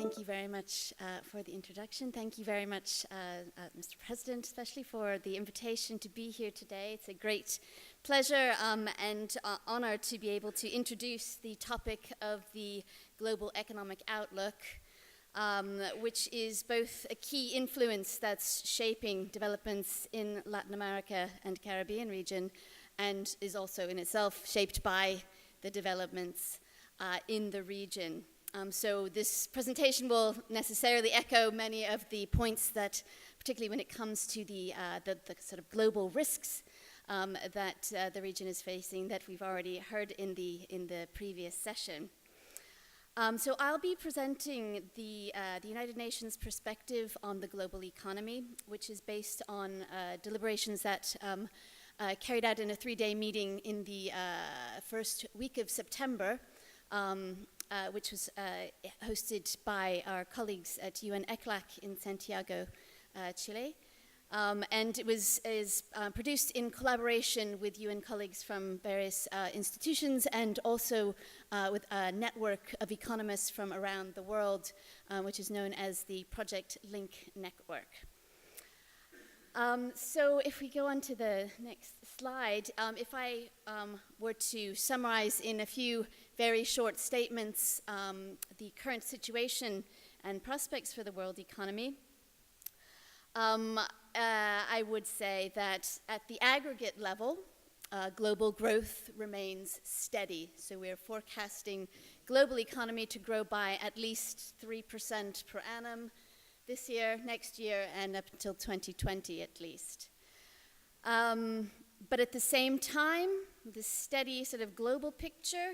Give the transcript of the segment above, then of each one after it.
Thank you very much for the introduction. Thank you very much, Mr. President, especially for the invitation to be here today. It's a great pleasure and honor to be able to introduce the topic of the global economic outlook, which is both a key influence that's shaping developments in Latin America and Caribbean region, and is also in itself shaped by the developments in the region. So this presentation will necessarily echo many of the points that, particularly when it comes to the sort of global risks that the region is facing, that we've already heard in the previous session. So I'll be presenting the United Nations perspective on the global economy, which is based on deliberations that carried out in a 3-day meeting in the first week of September, which was hosted by our colleagues at UN ECLAC in Santiago, Chile. And it is produced in collaboration with UN colleagues from various institutions, and also with a network of economists from around the world, which is known as the Project Link Network. So if we go on to the next slide, if I were to summarize in a few very short statements the current situation and prospects for the world economy, I would say that at the aggregate level, global growth remains steady. So we're forecasting global economy to grow by at least 3% per annum this year, next year, and up until 2020 at least. But at the same time, the steady sort of global picture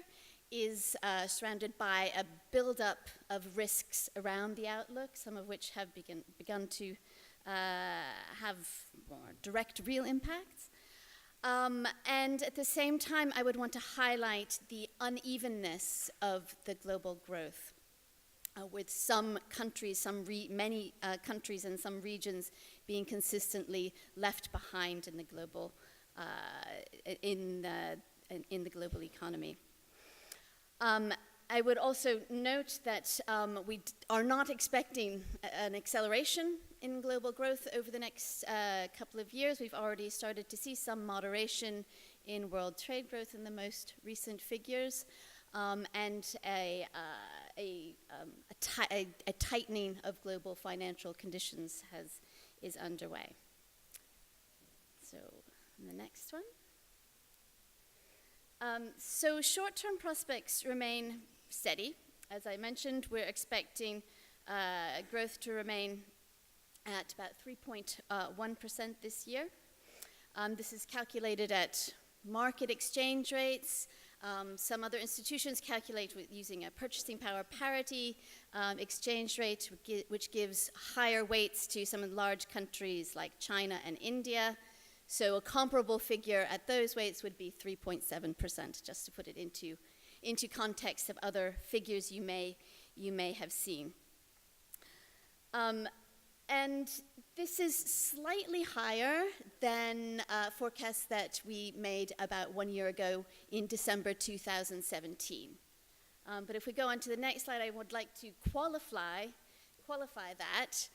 is surrounded by a buildup of risks around the outlook, some of which have begun to have more direct, real impacts. And at the same time, I would want to highlight the unevenness of the global growth, with some countries, many countries and some regions being consistently left behind in the global in the global economy. I would also note that we are not expecting an acceleration in global growth over the next couple of years. We've already started to see some moderation in world trade growth in the most recent figures, and a tightening of global financial conditions is underway. So, the next one. So short-term prospects remain steady. As I mentioned, we're expecting growth to remain at about 3.1% this year. This is calculated at market exchange rates. Some other institutions calculate using a purchasing power parity exchange rate, which gives higher weights to some of the large countries like China and India. So a comparable figure at those weights would be 3.7%, just to put it into context of other figures you may have seen. And this is slightly higher than forecasts that we made about 1 year ago in December 2017. But if we go on to the next slide, I would like to qualify that,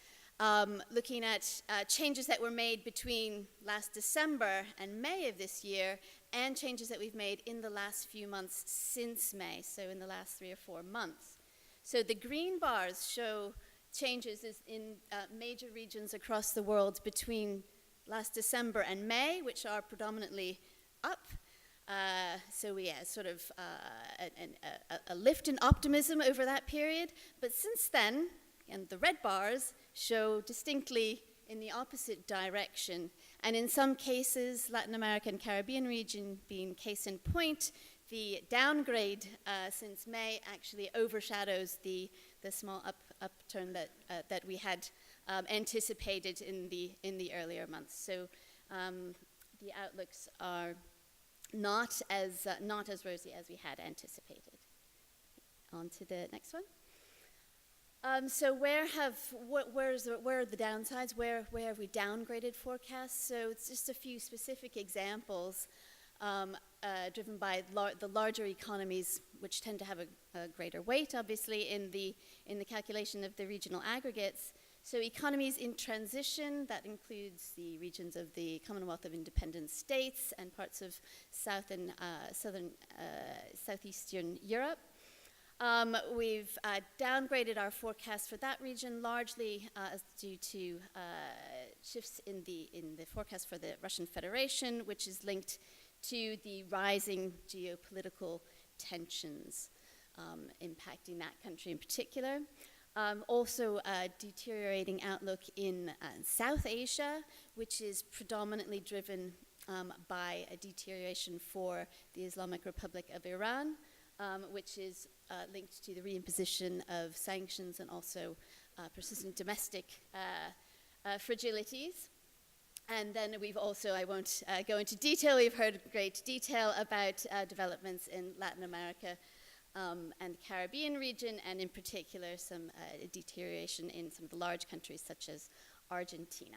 looking at changes that were made between last December and May of this year, and changes that we've made in the last few months since May, so in the last 3 or 4 months. So the green bars show changes in major regions across the world between last December and May, which are predominantly up. So we had sort of a lift in optimism over that period. But since then, and the red bars show distinctly in the opposite direction. And in some cases, Latin America and Caribbean region being case in point, the downgrade since May actually overshadows the small upturn that we had anticipated in the earlier months. So the outlooks are not as rosy as we had anticipated. On to the next one. So where are the downsides? Where have we downgraded forecasts? So it's just a few specific examples. driven by the larger economies, which tend to have a greater weight, obviously, in the calculation of the regional aggregates. So economies in transition, that includes the regions of the Commonwealth of Independent States and parts of southeastern Europe. We've downgraded our forecast for that region largely due to shifts in the forecast for the Russian Federation, which is linked to the rising geopolitical tensions impacting that country in particular. Also a deteriorating outlook in South Asia, which is predominantly driven by a deterioration for the Islamic Republic of Iran, which is linked to the reimposition of sanctions and also persistent domestic fragilities. And then we've also, I won't go into detail, we've heard great detail about developments in Latin America and the Caribbean region, and in particular some deterioration in some of the large countries such as Argentina.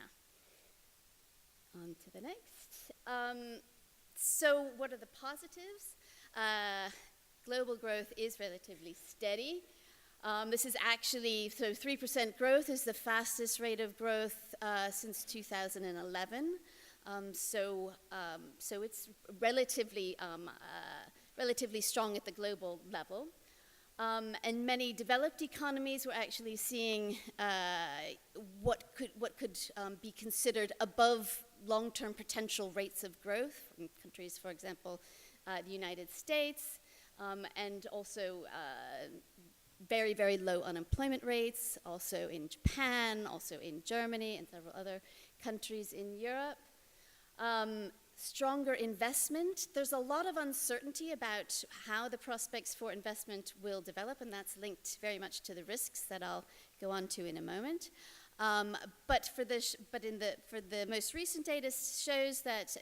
On to the next. So what are the positives? Global growth is relatively steady. This is actually, so 3% growth is the fastest rate of growth since 2011. So it's relatively strong at the global level. And many developed economies were actually seeing what could be considered above long-term potential rates of growth in countries, for example, the United States, and also very, very low unemployment rates, also in Japan, also in Germany, and several other countries in Europe. Stronger investment. There's a lot of uncertainty about how the prospects for investment will develop, and that's linked very much to the risks that I'll go on to in a moment. But for the most recent data shows that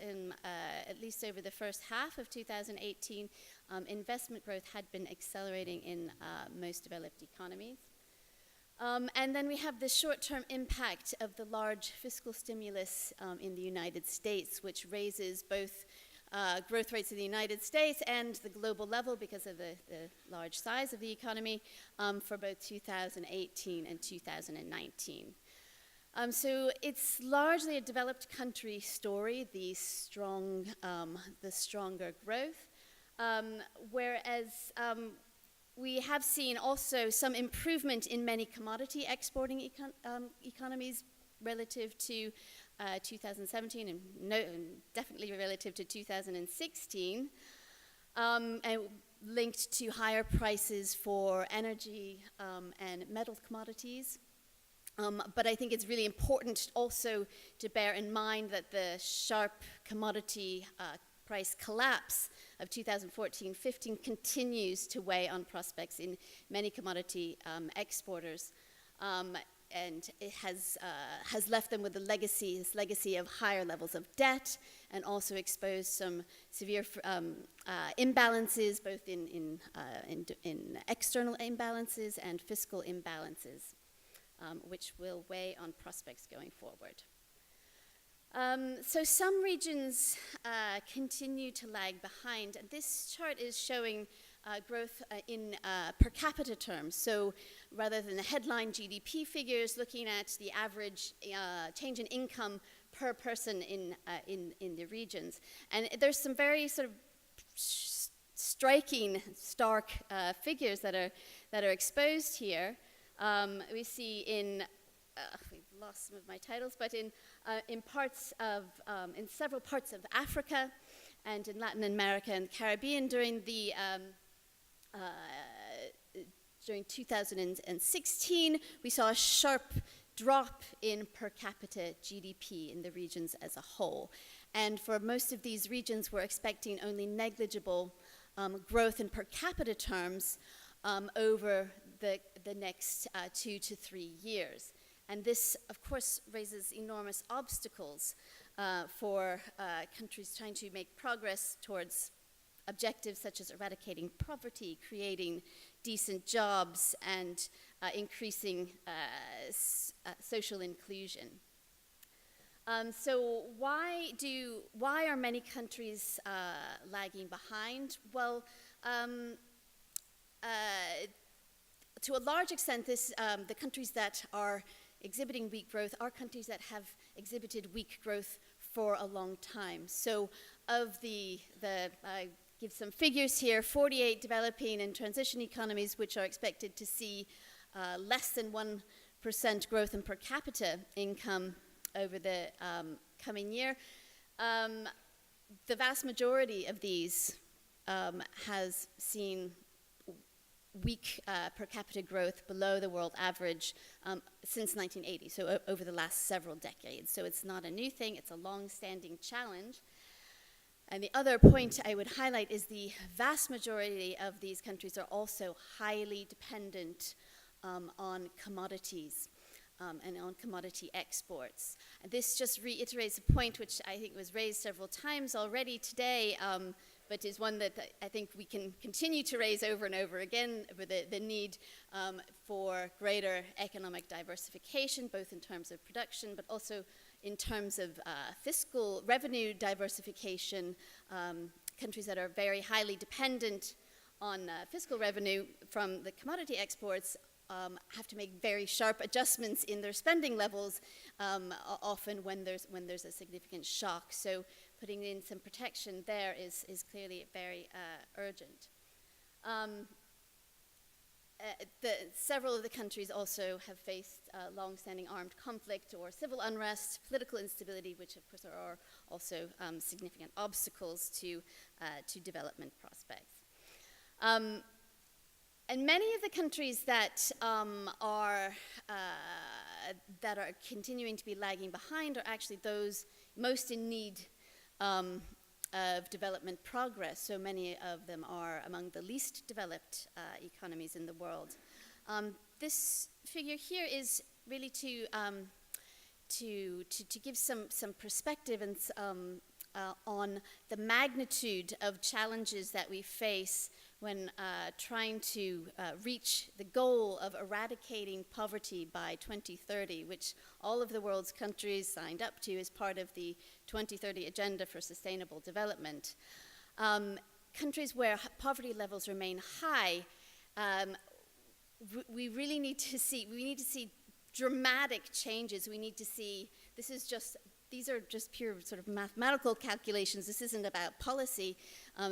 at least over the first half of 2018, investment growth had been accelerating in most developed economies. And then we have the short-term impact of the large fiscal stimulus in the United States, which raises both growth rates in the United States and the global level because of the large size of the economy for both 2018 and 2019. So it's largely a developed country story, the stronger growth, whereas we have seen also some improvement in many commodity exporting economies relative to 2017 and definitely relative to 2016, and linked to higher prices for energy and metal commodities. But I think it's really important also to bear in mind that the sharp commodity price collapse of 2014-15 continues to weigh on prospects in many commodity exporters, and it has left them with this legacy of higher levels of debt, and also exposed some severe imbalances, both in external imbalances and fiscal imbalances, which will weigh on prospects going forward. So some regions continue to lag behind. And this chart is showing growth in per capita terms. So rather than the headline GDP figures, looking at the average change in income per person in the regions. And there's some very sort of striking, stark figures that are exposed here. We see in we've lost some of my titles, but in several parts of Africa and in Latin America and Caribbean during 2016, we saw a sharp drop in per capita GDP in the regions as a whole. And for most of these regions, we're expecting only negligible growth in per capita terms over the next 2 to 3 years. And this, of course, raises enormous obstacles for countries trying to make progress towards objectives such as eradicating poverty, creating decent jobs, and increasing social inclusion. So why are many countries lagging behind? Well, to a large extent, the countries that are exhibiting weak growth are countries that have exhibited weak growth for a long time. So of I give some figures here, 48 developing and transition economies which are expected to see less than 1% growth in per capita income over the coming year. The vast majority of these has seen weak per capita growth below the world average since 1980, so over the last several decades. So it's not a new thing, it's a long-standing challenge. And the other point I would highlight is the vast majority of these countries are also highly dependent on commodities and on commodity exports. And this just reiterates a point which I think was raised several times already today, but is one that I think we can continue to raise over and over again, with the need for greater economic diversification, both in terms of production, but also in terms of fiscal revenue diversification. Countries that are very highly dependent on fiscal revenue from the commodity exports have to make very sharp adjustments in their spending levels, often when there's a significant shock. So putting in some protection there is clearly very urgent. Several of the countries also have faced long-standing armed conflict or civil unrest, political instability, which of course are also significant obstacles to development prospects. And many of the countries that are continuing to be lagging behind are actually those most in need of development progress. So many of them are among the least developed economies in the world. This figure here is really to give some perspective and on the magnitude of challenges that we face when trying to reach the goal of eradicating poverty by 2030, which all of the world's countries signed up to as part of the 2030 Agenda for Sustainable Development. Countries where poverty levels remain high, we really need to see dramatic changes. We need to see, these are just pure sort of mathematical calculations. This isn't about policy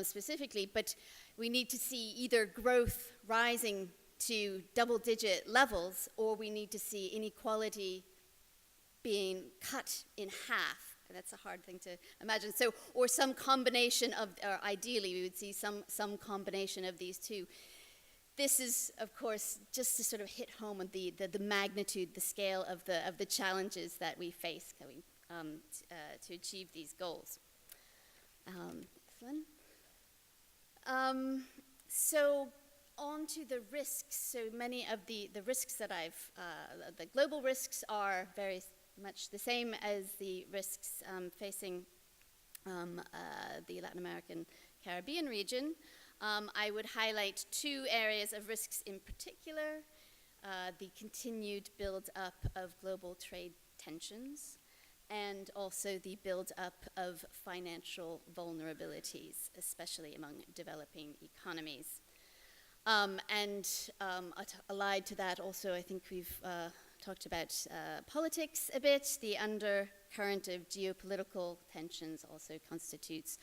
specifically, but we need to see either growth rising to double-digit levels, or we need to see inequality being cut in half. And that's a hard thing to imagine. So, or some combination of, or ideally, we would see some combination of these two. This is, of course, just to sort of hit home on the magnitude, the scale of the challenges that we face to achieve these goals. Next one. So on to the risks. So many of the risks that the global risks are very much the same as the risks facing the Latin American Caribbean region. I would highlight two areas of risks in particular: the continued build-up of global trade tensions, and also the build-up of financial vulnerabilities, especially among developing economies. Allied to that also, I think we've talked about politics a bit. The undercurrent of geopolitical tensions also constitutes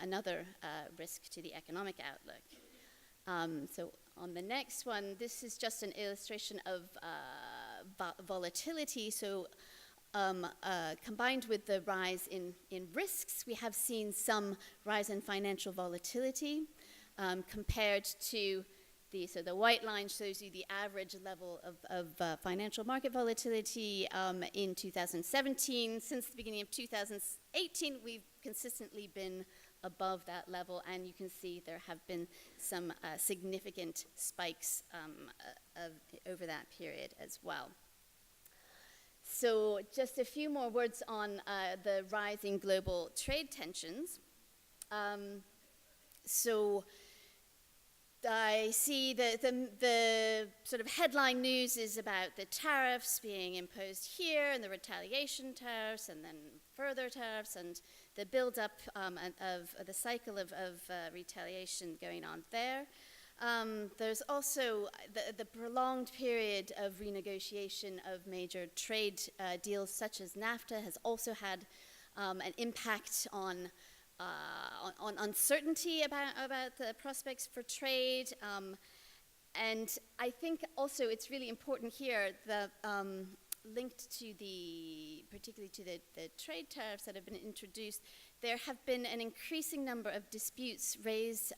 another risk to the economic outlook. So on the next one, this is just an illustration of volatility. So combined with the rise in risks, we have seen some rise in financial volatility compared to the white line shows you the average level of financial market volatility in 2017. Since the beginning of 2018, we've consistently been above that level, and you can see there have been some significant spikes over that period as well. So just a few more words on the rising global trade tensions. So I see the sort of headline news is about the tariffs being imposed here and the retaliation tariffs and then further tariffs and the build-up of the cycle of retaliation going on there. There's also the prolonged period of renegotiation of major trade deals such as NAFTA has also had an impact on uncertainty about the prospects for trade. And I think also it's really important here that linked to particularly to the trade tariffs that have been introduced, there have been an increasing number of disputes raised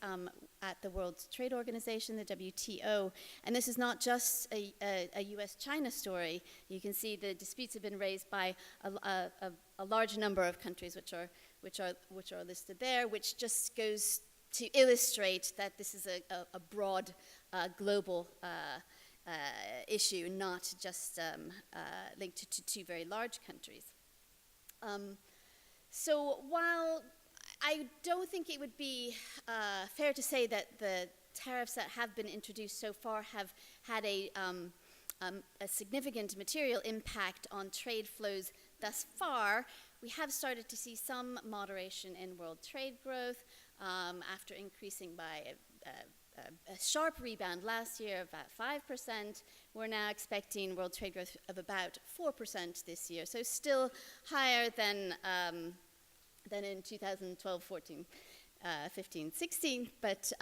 at the World Trade Organization, the WTO, and this is not just a US-China story. You can see the disputes have been raised by a large number of countries, which are listed there, which just goes to illustrate that this is a broad global issue, not just linked to two very large countries. So while I don't think it would be fair to say that the tariffs that have been introduced so far have had a significant material impact on trade flows thus far, we have started to see some moderation in world trade growth after increasing by a sharp rebound last year of about 5%. We're now expecting world trade growth of about 4% this year, so still higher than in 2012, 14, 15, 16, but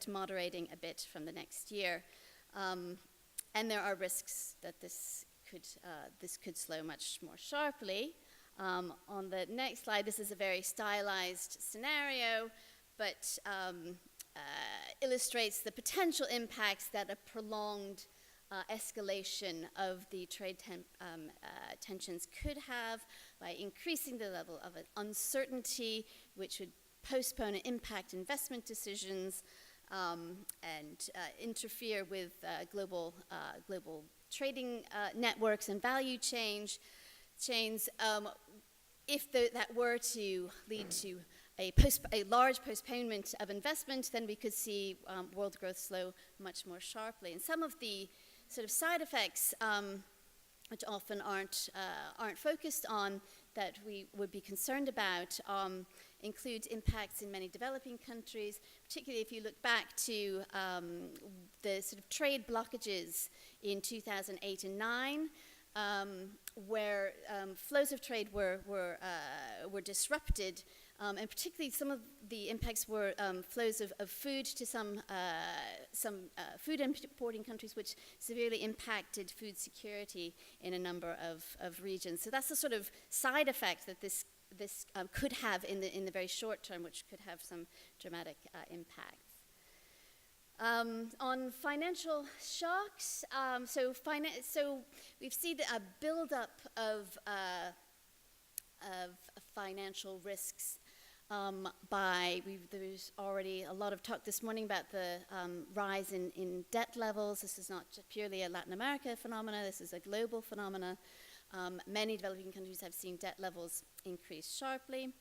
moderating a bit from the next year. And there are risks that this could slow much more sharply. On the next slide, this is a very stylized scenario, but illustrates the potential impacts that a prolonged escalation of the trade tensions could have by increasing the level of uncertainty, which would postpone and impact investment decisions and interfere with global trading networks and value chains. If that were to lead to a large postponement of investment, then we could see world growth slow much more sharply. And some of the sort of side effects, which often aren't focused on, that we would be concerned about, include impacts in many developing countries, particularly if you look back to the sort of trade blockages in 2008 and 9. Where flows of trade were disrupted, and particularly some of the impacts were flows of food to some food importing countries, which severely impacted food security in a number of regions. So that's the sort of side effect that this could have in the very short term, which could have some dramatic impacts. On financial shocks, so we've seen a buildup of financial risks. There's already a lot of talk this morning about the rise in debt levels. This is not just purely a Latin America phenomena. This is a global phenomena. Many developing countries have seen debt levels increase sharply.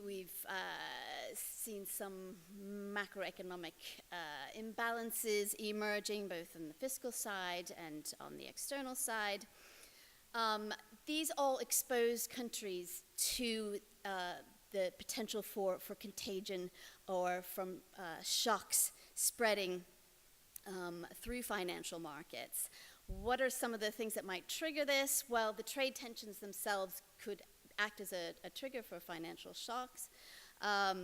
We've seen some macroeconomic imbalances emerging both on the fiscal side and on the external side. These all expose countries to the potential for contagion or from shocks spreading through financial markets. What are some of the things that might trigger this? Well, the trade tensions themselves could act as a trigger for financial shocks. A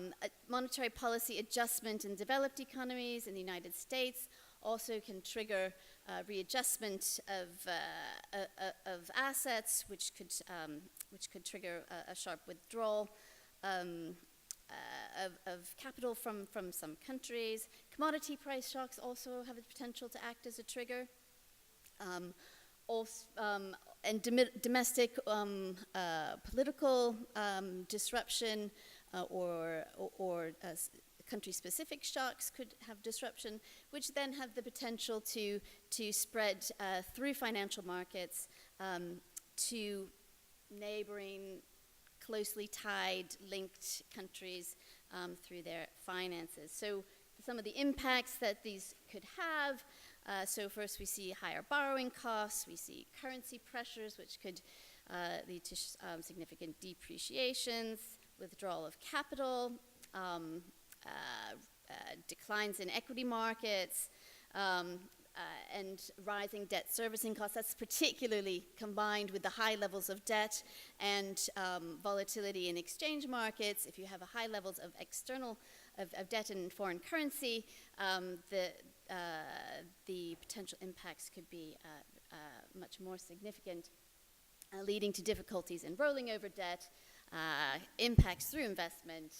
monetary policy adjustment in developed economies in the United States also can trigger readjustment of assets, which could trigger a sharp withdrawal of capital from some countries. Commodity price shocks also have the potential to act as a trigger. And domestic political disruption or country-specific shocks could have disruption, which then have the potential to spread through financial markets to neighboring, closely tied, linked countries through their finances. So some of the impacts that these could have, so first we see higher borrowing costs, we see currency pressures, which could lead to significant depreciations, withdrawal of capital, declines in equity markets, and rising debt servicing costs. That's particularly combined with the high levels of debt and volatility in exchange markets. If you have a high levels of external of debt in foreign currency, the potential impacts could be much more significant, leading to difficulties in rolling over debt, impacts through investment,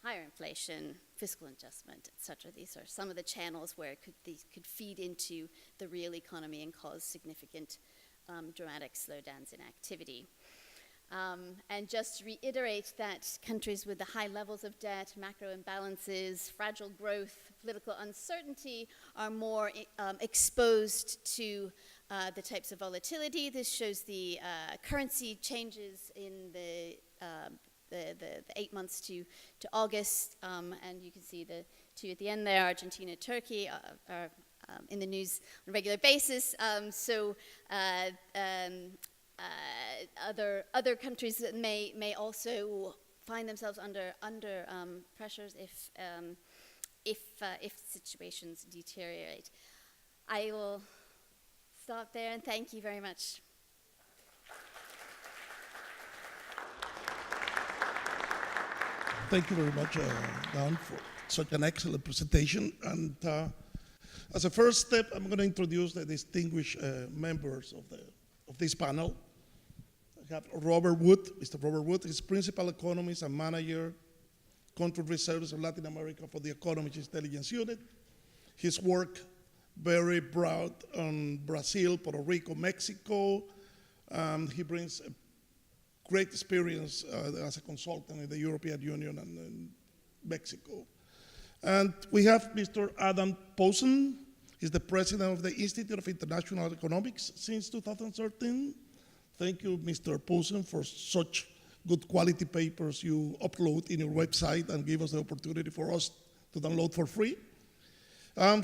higher inflation, fiscal adjustment, etc. These are some of the channels where these could feed into the real economy and cause significant dramatic slowdowns in activity. And just to reiterate that countries with the high levels of debt, macro imbalances, fragile growth, political uncertainty are more exposed to the types of volatility. This shows the currency changes in the 8 months to August, and you can see the two at the end there, Argentina, Turkey, are in the news on a regular basis. Other countries that may also find themselves under pressures if situations deteriorate. I will stop there and thank you very much. Thank you very much, Dawn, for such an excellent presentation. And as a first step, I'm going to introduce the distinguished members of this panel. I have Robert Wood. Mr. Robert Wood is Principal Economist and Manager, Country Reserves of Latin America for the Economist Intelligence Unit. His work very broad on Brazil, Puerto Rico, Mexico. He brings great experience as a consultant in the European Union and Mexico. And we have Mr. Adam Posen. He's the president of the Institute of International Economics since 2013. Thank you, Mr. Posen, for such good quality papers you upload in your website and give us the opportunity for us to download for free.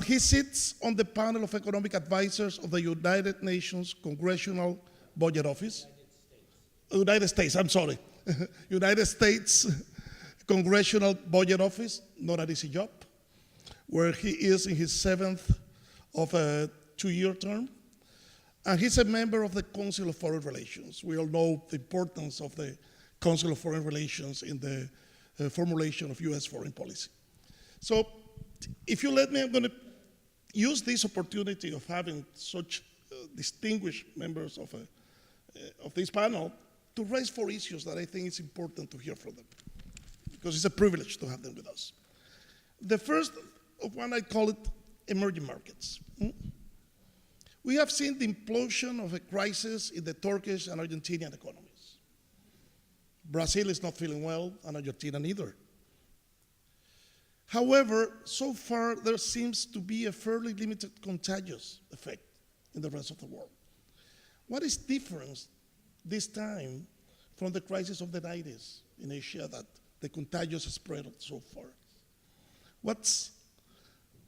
He sits on the panel of economic advisors of the United Nations Congressional Budget Office. United States Congressional Budget Office, not an easy job, where he is in his 7th of a 2-year term. And he's a member of the Council of Foreign Relations. We all know the importance of the Council of Foreign Relations in the formulation of US foreign policy. So if you let me, I'm going to use this opportunity of having such distinguished members of this panel to raise 4 issues that I think it's important to hear from them, because it's a privilege to have them with us. The first one, I call it emerging markets. We have seen the implosion of a crisis in the Turkish and Argentinian economies. Brazil is not feeling well, and Argentina neither. However, so far, there seems to be a fairly limited contagious effect in the rest of the world. What is different this time from the crisis of the 90s in Asia that the contagious spread so far?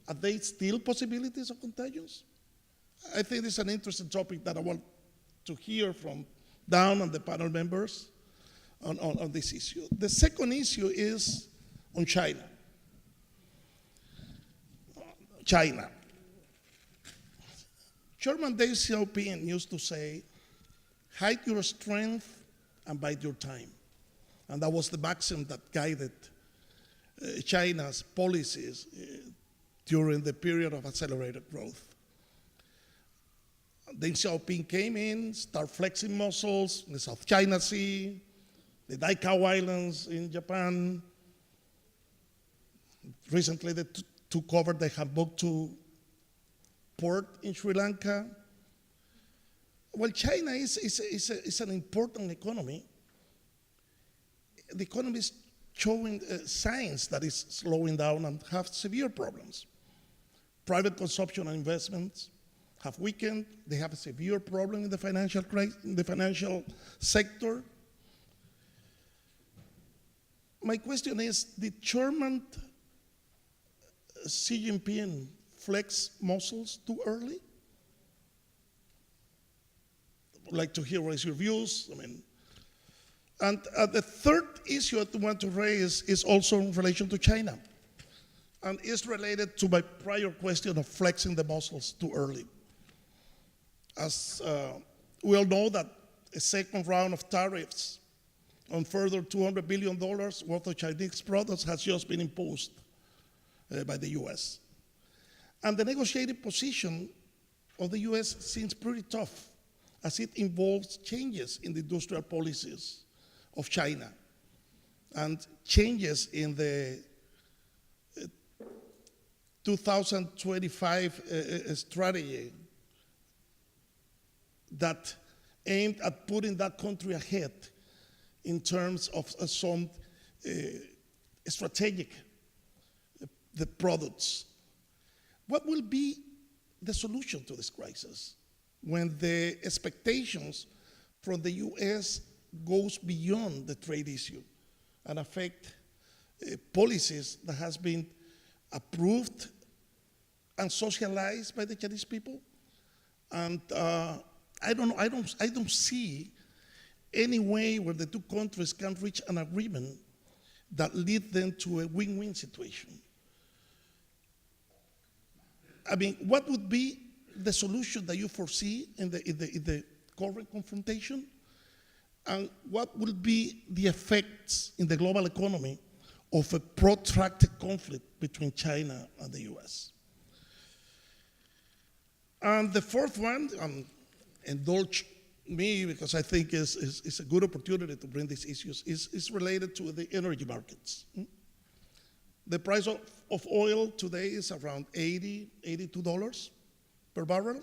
Are there still possibilities of contagions? I think it's an interesting topic that I want to hear from Dawn and the panel members on this issue. The second issue is on China. Chairman Deng Xiaoping used to say, hide your strength and bide your time. And that was the maxim that guided China's policies during the period of accelerated growth. Deng Xiaoping came in, started flexing muscles in the South China Sea, the Daikao Islands in Japan. Recently, they took over the Hambuktu port in Sri Lanka. Well, China is an important economy. The economy is showing signs that it's slowing down and have severe problems. Private consumption and investments have weakened. They have a severe problem in the financial sector. My question is, did Chairman Xi Jinping flex muscles too early? I'd like to hear your views. And the third issue I want to raise is also in relation to China, and is related to my prior question of flexing the muscles too early. As we all know that a second round of tariffs on further $200 billion worth of Chinese products has just been imposed by the US. And the negotiating position of the US seems pretty tough, as it involves changes in the industrial policies of China and changes in the 2025 strategy that aimed at putting that country ahead in terms of some strategic the products. What will be the solution to this crisis when the expectations from the US goes beyond the trade issue and affect policies that has been approved and socialized by the Chinese people? And I don't see any way where the two countries can reach an agreement that lead them to a win-win situation. What would be the solution that you foresee in the current confrontation? And what will be the effects in the global economy of a protracted conflict between China and the US? And the fourth one, indulge me because I think is a good opportunity to bring these issues, is related to the energy markets. The price of oil today is around $82 per barrel.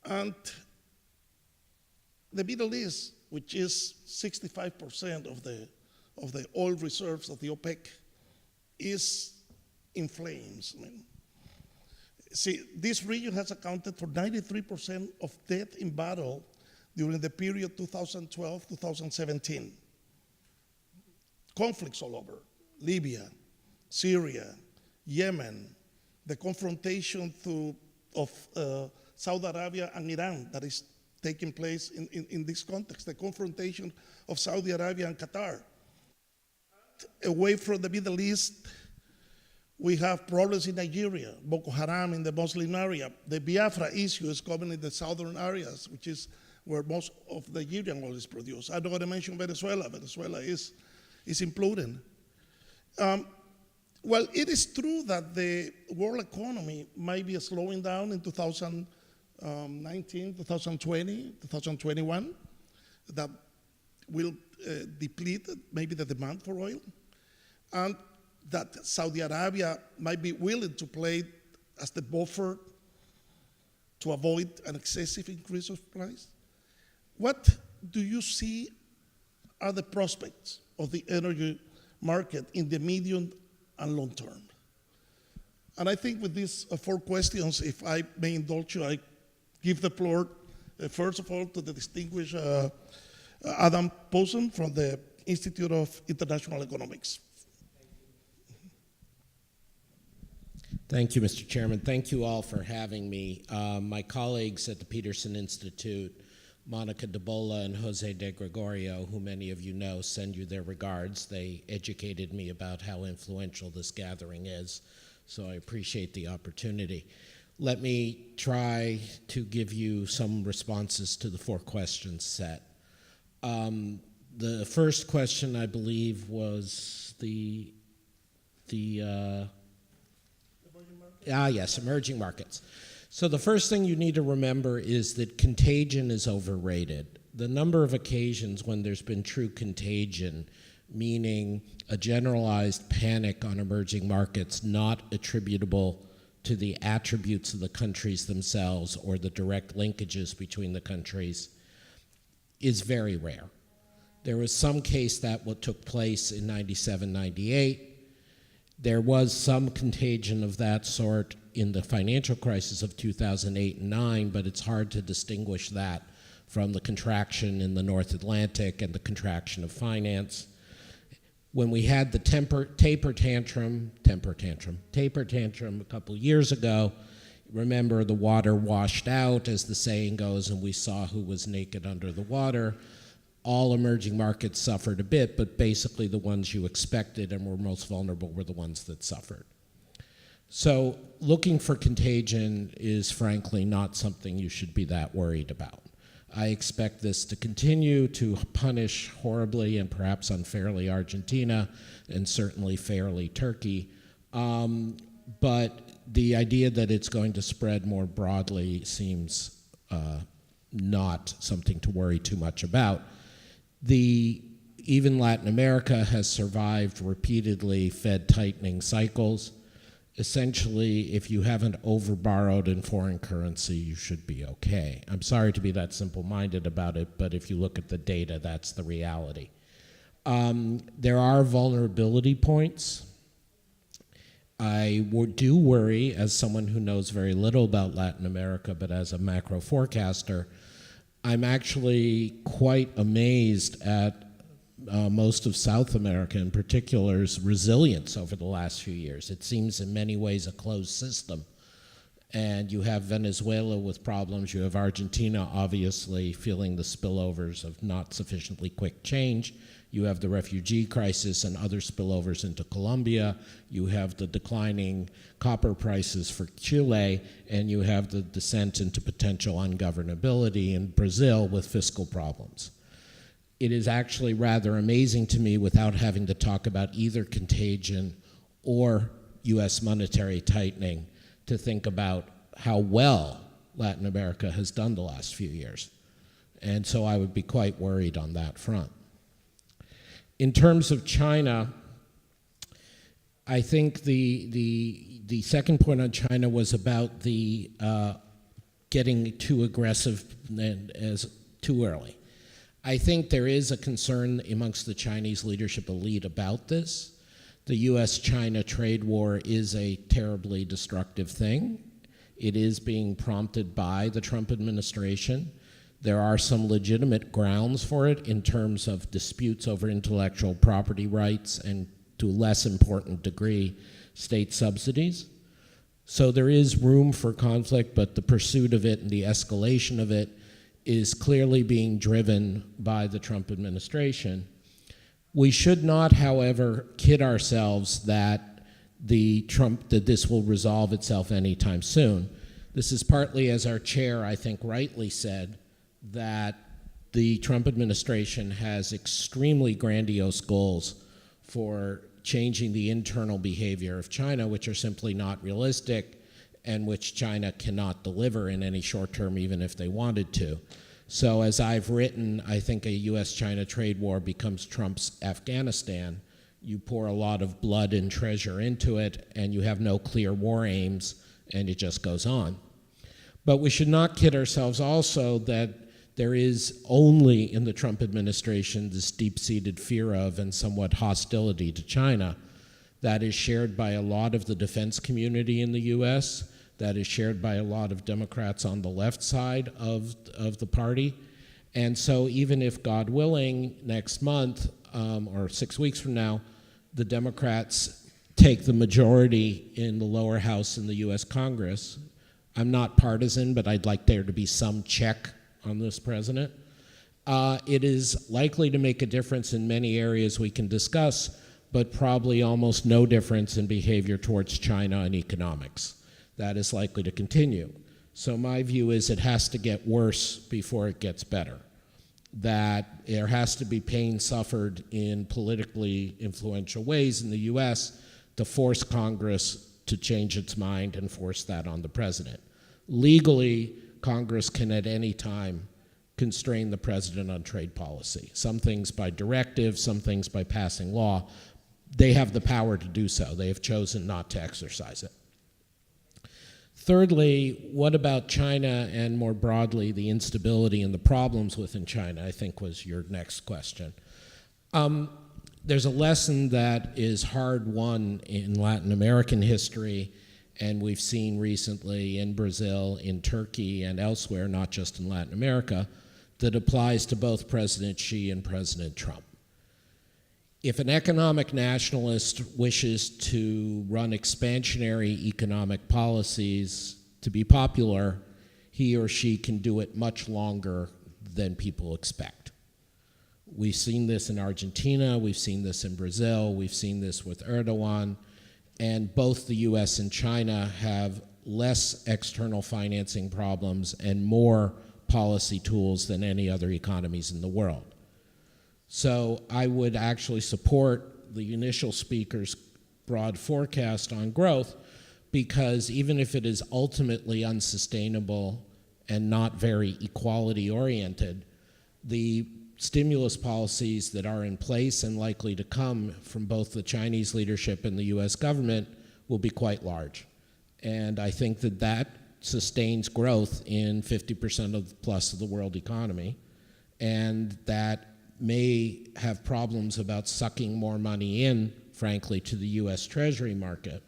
And the Middle East, which is 65% of the oil reserves of the OPEC, is in flames. See, this region has accounted for 93% of death in battle during the period 2012-2017. Conflicts all over: Libya, Syria, Yemen, the confrontation of Saudi Arabia and Iran that is taking place in this context, the confrontation of Saudi Arabia and Qatar. Away from the Middle East, we have problems in Nigeria, Boko Haram in the Muslim area. The Biafra issue is coming in the southern areas, which is where most of the Nigerian oil is produced. I'm not going to mention Venezuela. Venezuela is imploding. Well, it is true that the world economy might be slowing down in 2019, 2020, 2021. That will deplete maybe the demand for oil. And that Saudi Arabia might be willing to play as the buffer to avoid an excessive increase of price. What do you see are the prospects of the energy market in the medium and long term? And I think with these four questions, if I may indulge you, I give the floor, first of all, to the distinguished Adam Posen from the Institute of International Economics. Thank you, Mr. Chairman. Thank you all for having me. My colleagues at the Peterson Institute, Monica DeBola and Jose de Gregorio, who many of you know, send you their regards. They educated me about how influential this gathering is, so I appreciate the opportunity. Let me try to give you some responses to the four questions set. The first question, I believe, was emerging markets. So the first thing you need to remember is that contagion is overrated. The number of occasions when there's been true contagion, meaning a generalized panic on emerging markets not attributable to the attributes of the countries themselves or the direct linkages between the countries, is very rare. There was some case that what took place in 97, 98. There was some contagion of that sort in the financial crisis of 2008 and 9, but it's hard to distinguish that from the contraction in the North Atlantic and the contraction of finance. When we had the taper tantrum a couple years ago, remember the water washed out, as the saying goes, and we saw who was naked under the water. All emerging markets suffered a bit, but basically the ones you expected and were most vulnerable were the ones that suffered. So looking for contagion is frankly not something you should be that worried about. I expect this to continue to punish horribly and perhaps unfairly Argentina and certainly fairly Turkey. But the idea that it's going to spread more broadly seems not something to worry too much about. Even Latin America has survived repeatedly Fed tightening cycles. Essentially, if you haven't overborrowed in foreign currency, you should be okay. I'm sorry to be that simple-minded about it, but if you look at the data, that's the reality. There are vulnerability points. I do worry, as someone who knows very little about Latin America, but as a macro forecaster, I'm actually quite amazed at most of South America in particular's resilience over the last few years. It seems in many ways a closed system. And you have Venezuela with problems, you have Argentina obviously feeling the spillovers of not sufficiently quick change, you have the refugee crisis and other spillovers into Colombia, you have the declining copper prices for Chile, and you have the descent into potential ungovernability in Brazil with fiscal problems. It is actually rather amazing to me, without having to talk about either contagion or US monetary tightening, to think about how well Latin America has done the last few years. And so I would be quite worried on that front. In terms of China, I think the second point on China was about the getting too aggressive and as too early. I think there is a concern amongst the Chinese leadership elite about this. The US-China trade war is a terribly destructive thing. It is being prompted by the Trump administration. There are some legitimate grounds for it in terms of disputes over intellectual property rights and, to a less important degree, state subsidies. So there is room for conflict, but the pursuit of it and the escalation of it is clearly being driven by the Trump administration. We should not, however, kid ourselves that this will resolve itself anytime soon. This is partly, as our chair, I think, rightly said, that the Trump administration has extremely grandiose goals for changing the internal behavior of China, which are simply not realistic and which China cannot deliver in any short term, even if they wanted to. So as I've written, I think a US-China trade war becomes Trump's Afghanistan. You pour a lot of blood and treasure into it, and you have no clear war aims, and it just goes on. But we should not kid ourselves also that there is only in the Trump administration this deep-seated fear of and somewhat hostility to China that is shared by a lot of the defense community in the US, that is shared by a lot of Democrats on the left side of the party. And so even if, God willing, next month or 6 weeks from now, the Democrats take the majority in the lower house in the US Congress, I'm not partisan, but I'd like there to be some check on this president. It is likely to make a difference in many areas we can discuss, but probably almost no difference in behavior towards China and economics. That is likely to continue. So my view is it has to get worse before it gets better. That there has to be pain suffered in politically influential ways in the US to force Congress to change its mind and force that on the president. Legally, Congress can at any time constrain the president on trade policy. Some things by directive, some things by passing law. They have the power to do so. They have chosen not to exercise it. Thirdly, what about China and more broadly the instability and the problems within China, I think was your next question. There's a lesson that is hard won in Latin American history, and we've seen recently in Brazil, in Turkey, and elsewhere, not just in Latin America, that applies to both President Xi and President Trump. if an economic nationalist wishes to run expansionary economic policies to be popular, he or she can do it much longer than people expect. We've seen this in Argentina, we've seen this in Brazil, we've seen this with Erdogan, and both the US and China have less external financing problems and more policy tools than any other economies in the world. So I would actually support the initial speaker's broad forecast on growth, because even if it is ultimately unsustainable and not very equality oriented, the stimulus policies that are in place and likely to come from both the Chinese leadership and the US government will be quite large. And I think that that sustains growth in 50% plus of the world economy, and that may have problems about sucking more money in, frankly, to the US Treasury market,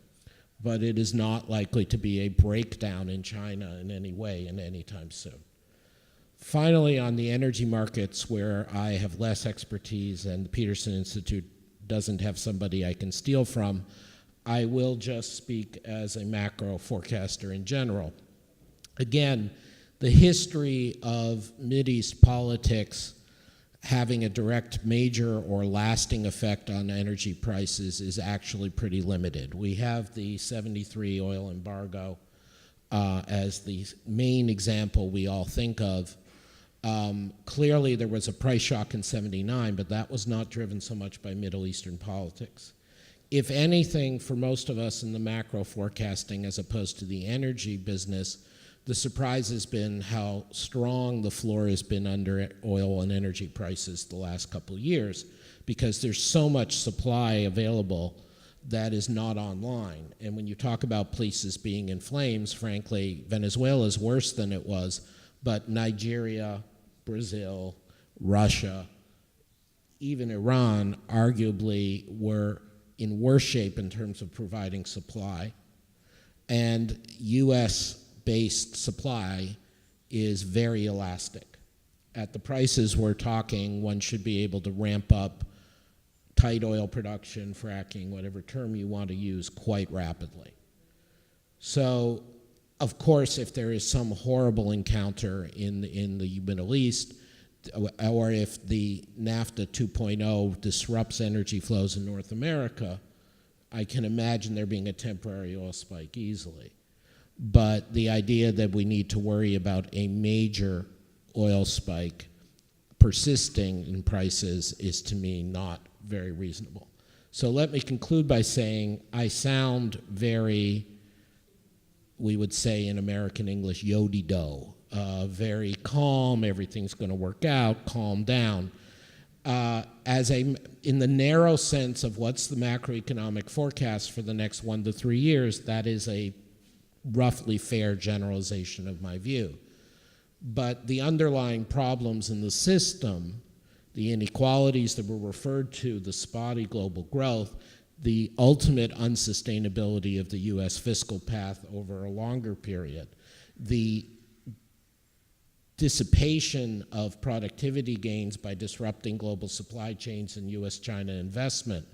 but it is not likely to be a breakdown in China in any way in any time soon. Finally, on the energy markets, where I have less expertise and the Peterson Institute doesn't have somebody I can steal from, I will just speak as a macro forecaster in general. Again, the history of Mideast politics having a direct major or lasting effect on energy prices is actually pretty limited. We have the 73 oil embargo as the main example we all think of. Clearly there was a price shock in 79, but that was not driven so much by Middle Eastern politics. If anything, for most of us in the macro forecasting as opposed to the energy business, the surprise has been how strong the floor has been under oil and energy prices the last couple of years, because there's so much supply available that is not online. And when you talk about places being in flames, frankly, Venezuela is worse than it was, but Nigeria, Brazil, Russia, even Iran arguably were in worse shape in terms of providing supply. And US-based supply is very elastic. At the prices we're talking, one should be able to ramp up tight oil production, fracking, whatever term you want to use, quite rapidly. So, of course, if there is some horrible encounter in the Middle East, or if the NAFTA 2.0 disrupts energy flows in North America, I can imagine there being a temporary oil spike easily. But the idea that we need to worry about a major oil spike persisting in prices is, to me, not very reasonable. So let me conclude by saying I sound very, we would say in American English, yo-de-do, very calm, everything's going to work out, calm down. In the narrow sense of what's the macroeconomic forecast for the next 1 to 3 years, that is a roughly fair generalization of my view. But the underlying problems in the system, the inequalities that were referred to, the spotty global growth, the ultimate unsustainability of the US fiscal path over a longer period, the dissipation of productivity gains by disrupting global supply chains and US-China investment,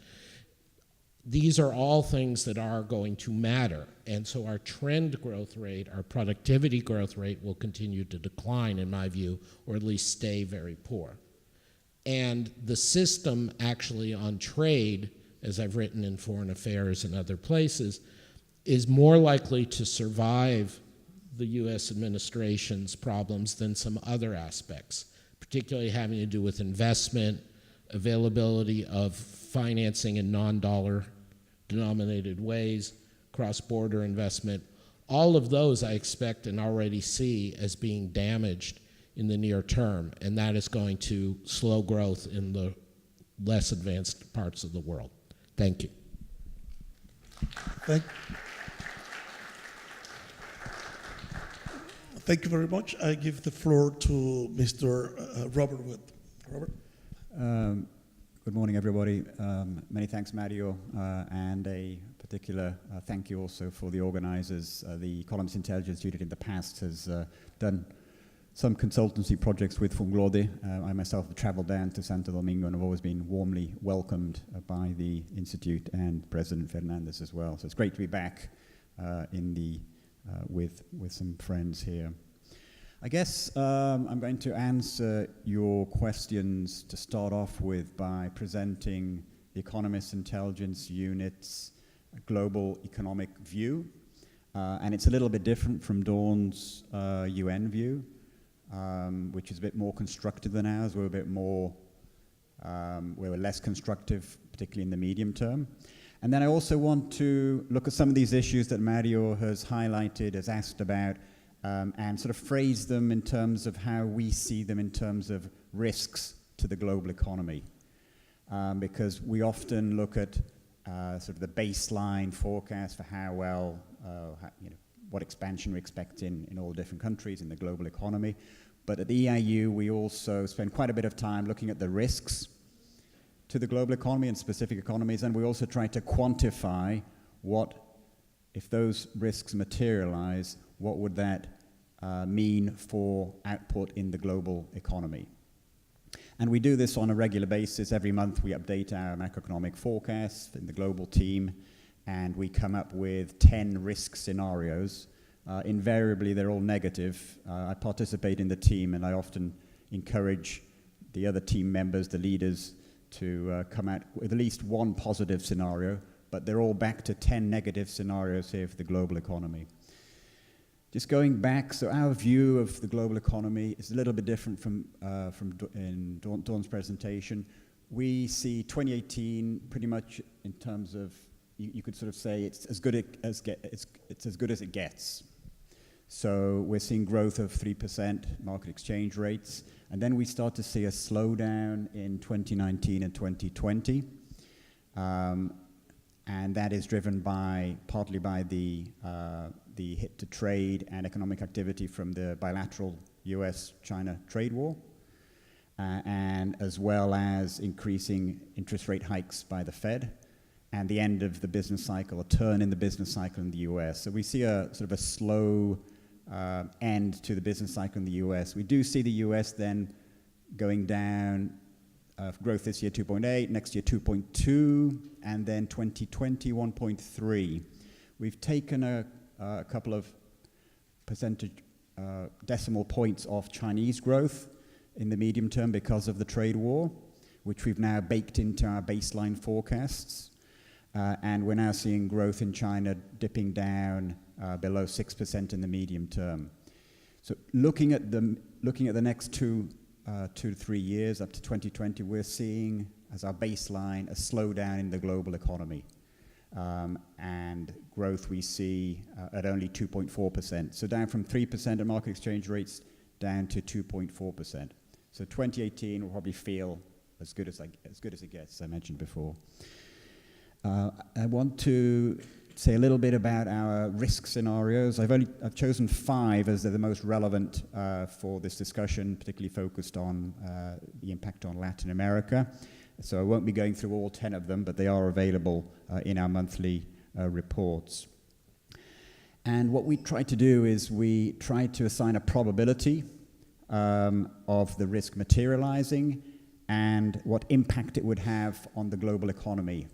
these are all things that are going to matter. And so our trend growth rate, our productivity growth rate will continue to decline, in my view, or at least stay very poor. And the system actually on trade, as I've written in Foreign Affairs and other places, is more likely to survive the US administration's problems than some other aspects, particularly having to do with investment, availability of financing in non-dollar denominated ways, cross-border investment. All of those I expect and already see as being damaged in the near term, and that is going to slow growth in the less advanced parts of the world. Thank you. Thank you very much. I give the floor to Mr. Robert Wood. Robert? Good morning, everybody. Many thanks, Mario, and a particular thank you also for the organizers. The Economist Intelligence Unit in the past has done some consultancy projects with Funglode. I myself have traveled down to Santo Domingo and have always been warmly welcomed by the Institute and President Fernandez as well. So it's great to be back with some friends here. I guess I'm going to answer your questions to start off with by presenting the Economist Intelligence Unit's global economic view. And it's a little bit different from Dawn's UN view, which is a bit more constructive than ours. We're a bit more, we're less constructive, particularly in the medium term. And then I also want to look at some of these issues that Mario has highlighted, has asked about, and sort of phrase them in terms of how we see them in terms of risks to the global economy. Because we often look at sort of the baseline forecast for how well, what expansion we expect in all different countries in the global economy. But at the EIU, we also spend quite a bit of time looking at the risks to the global economy and specific economies, and we also try to quantify what, if those risks materialize, what would that mean for output in the global economy. And we do this on a regular basis. Every month we update our macroeconomic forecast in the global team, and we come up with 10 risk scenarios. Invariably, they're all negative. I participate in the team, and I often encourage the other team members, the leaders, to come out with at least one positive scenario, but they're all back to 10 negative scenarios here for the global economy. Just going back, so our view of the global economy is a little bit different from in Dawn's presentation. We see 2018 pretty much in terms of, you could sort of say it's as good as it gets. So we're seeing growth of 3% market exchange rates, and then we start to see a slowdown in 2019 and 2020, and that is driven partly by the hit to trade and economic activity from the bilateral US-China trade war, and as well as increasing interest rate hikes by the Fed, and the end of the business cycle, a turn in the business cycle in the US. So we see a sort of a slow end to the business cycle in the US. We do see the US then going down, growth this year 2.8, next year 2.2, and then 2020 1.3. We've taken a couple of percentage decimal points off Chinese growth in the medium term because of the trade war, which we've now baked into our baseline forecasts. And we're now seeing growth in China dipping down below 6% in the medium term. So looking at the next 2 to 3 years up to 2020, we're seeing as our baseline a slowdown in the global economy. And growth we see at only 2.4%. So down from 3% at market exchange rates down to 2.4%. So 2018 will probably feel as good as it gets, as I mentioned before. I want to say a little bit about our risk scenarios. I've chosen 5 as they're the most relevant for this discussion, particularly focused on the impact on Latin America. So I won't be going through all 10 of them, but they are available in our monthly reports. And what we try to do is we try to assign a probability of the risk materializing and what impact it would have on the global economy.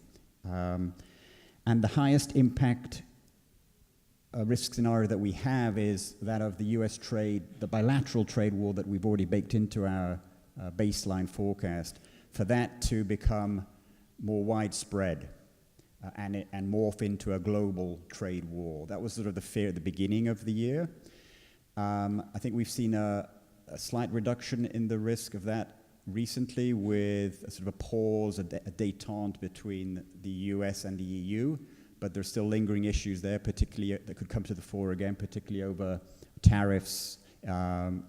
And the highest impact risk scenario that we have is that of the US trade, the bilateral trade war that we've already baked into our baseline forecast, for that to become more widespread and morph into a global trade war. That was sort of the fear at the beginning of the year. I think we've seen a slight reduction in the risk of that recently with a sort of a pause, a détente between the US and the EU, but there's still lingering issues there, particularly that could come to the fore again, particularly over tariffs on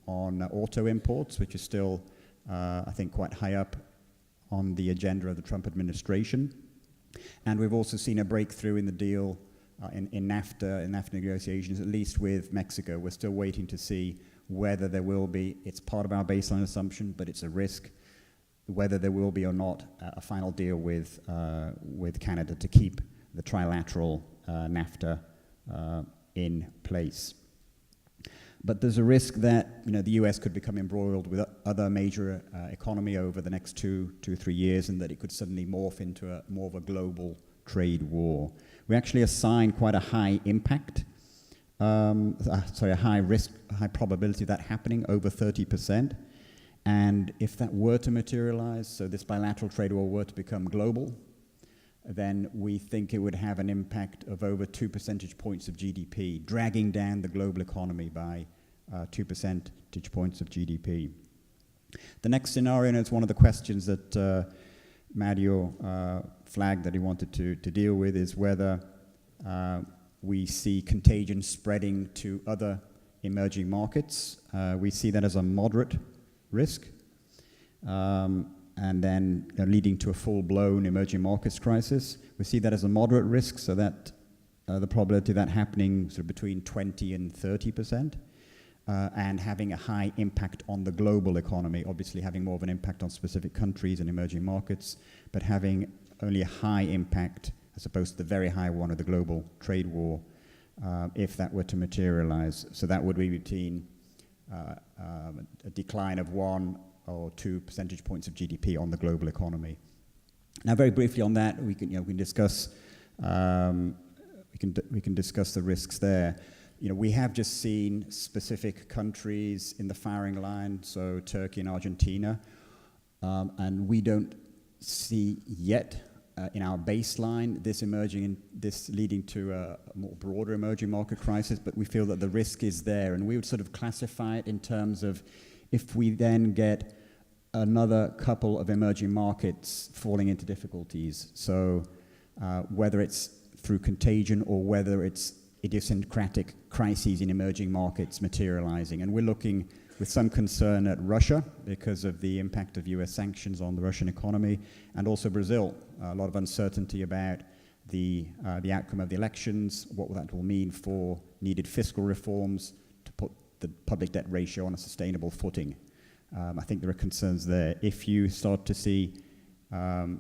auto imports, which is still, I think, quite high up on the agenda of the Trump administration. And we've also seen a breakthrough in the deal in NAFTA negotiations, at least with Mexico. We're still waiting to see whether there will be, it's part of our baseline assumption, but it's a risk, whether there will be or not a final deal with Canada to keep the trilateral NAFTA in place. But there's a risk that the US could become embroiled with other major economy over the next 2 to 3 years, and that it could suddenly morph into more of a global trade war. We actually assign quite a high impact, a high risk, high probability of that happening, over 30%. And if that were to materialize, so this bilateral trade war were to become global, then we think it would have an impact of over 2 percentage points of GDP, dragging down the global economy by 2 percentage points of GDP. The next scenario, and it's one of the questions that Mario flagged that he wanted to deal with, is whether we see contagion spreading to other emerging markets. We see that as a moderate risk, and then leading to a full-blown emerging markets crisis. We see that as a moderate risk, so that the probability of that happening sort of between 20 and 30%, and having a high impact on the global economy, obviously having more of an impact on specific countries and emerging markets, but having only a high impact as opposed to the very high one of the global trade war, if that were to materialize. So that would be between a decline of 1 or 2 percentage points of GDP on the global economy. Now, very briefly on that, we can discuss the risks there. We have just seen specific countries in the firing line, so Turkey and Argentina, and we don't see yet in our baseline this leading to a more broader emerging market crisis, but we feel that the risk is there, and we would sort of classify it in terms of if we then get another couple of emerging markets falling into difficulties. So whether it's through contagion or whether it's idiosyncratic crises in emerging markets materializing. And we're looking with some concern at Russia because of the impact of US sanctions on the Russian economy, and also Brazil. A lot of uncertainty about the outcome of the elections, what that will mean for needed fiscal reforms to put the public debt ratio on a sustainable footing. I think there are concerns there. If you start to see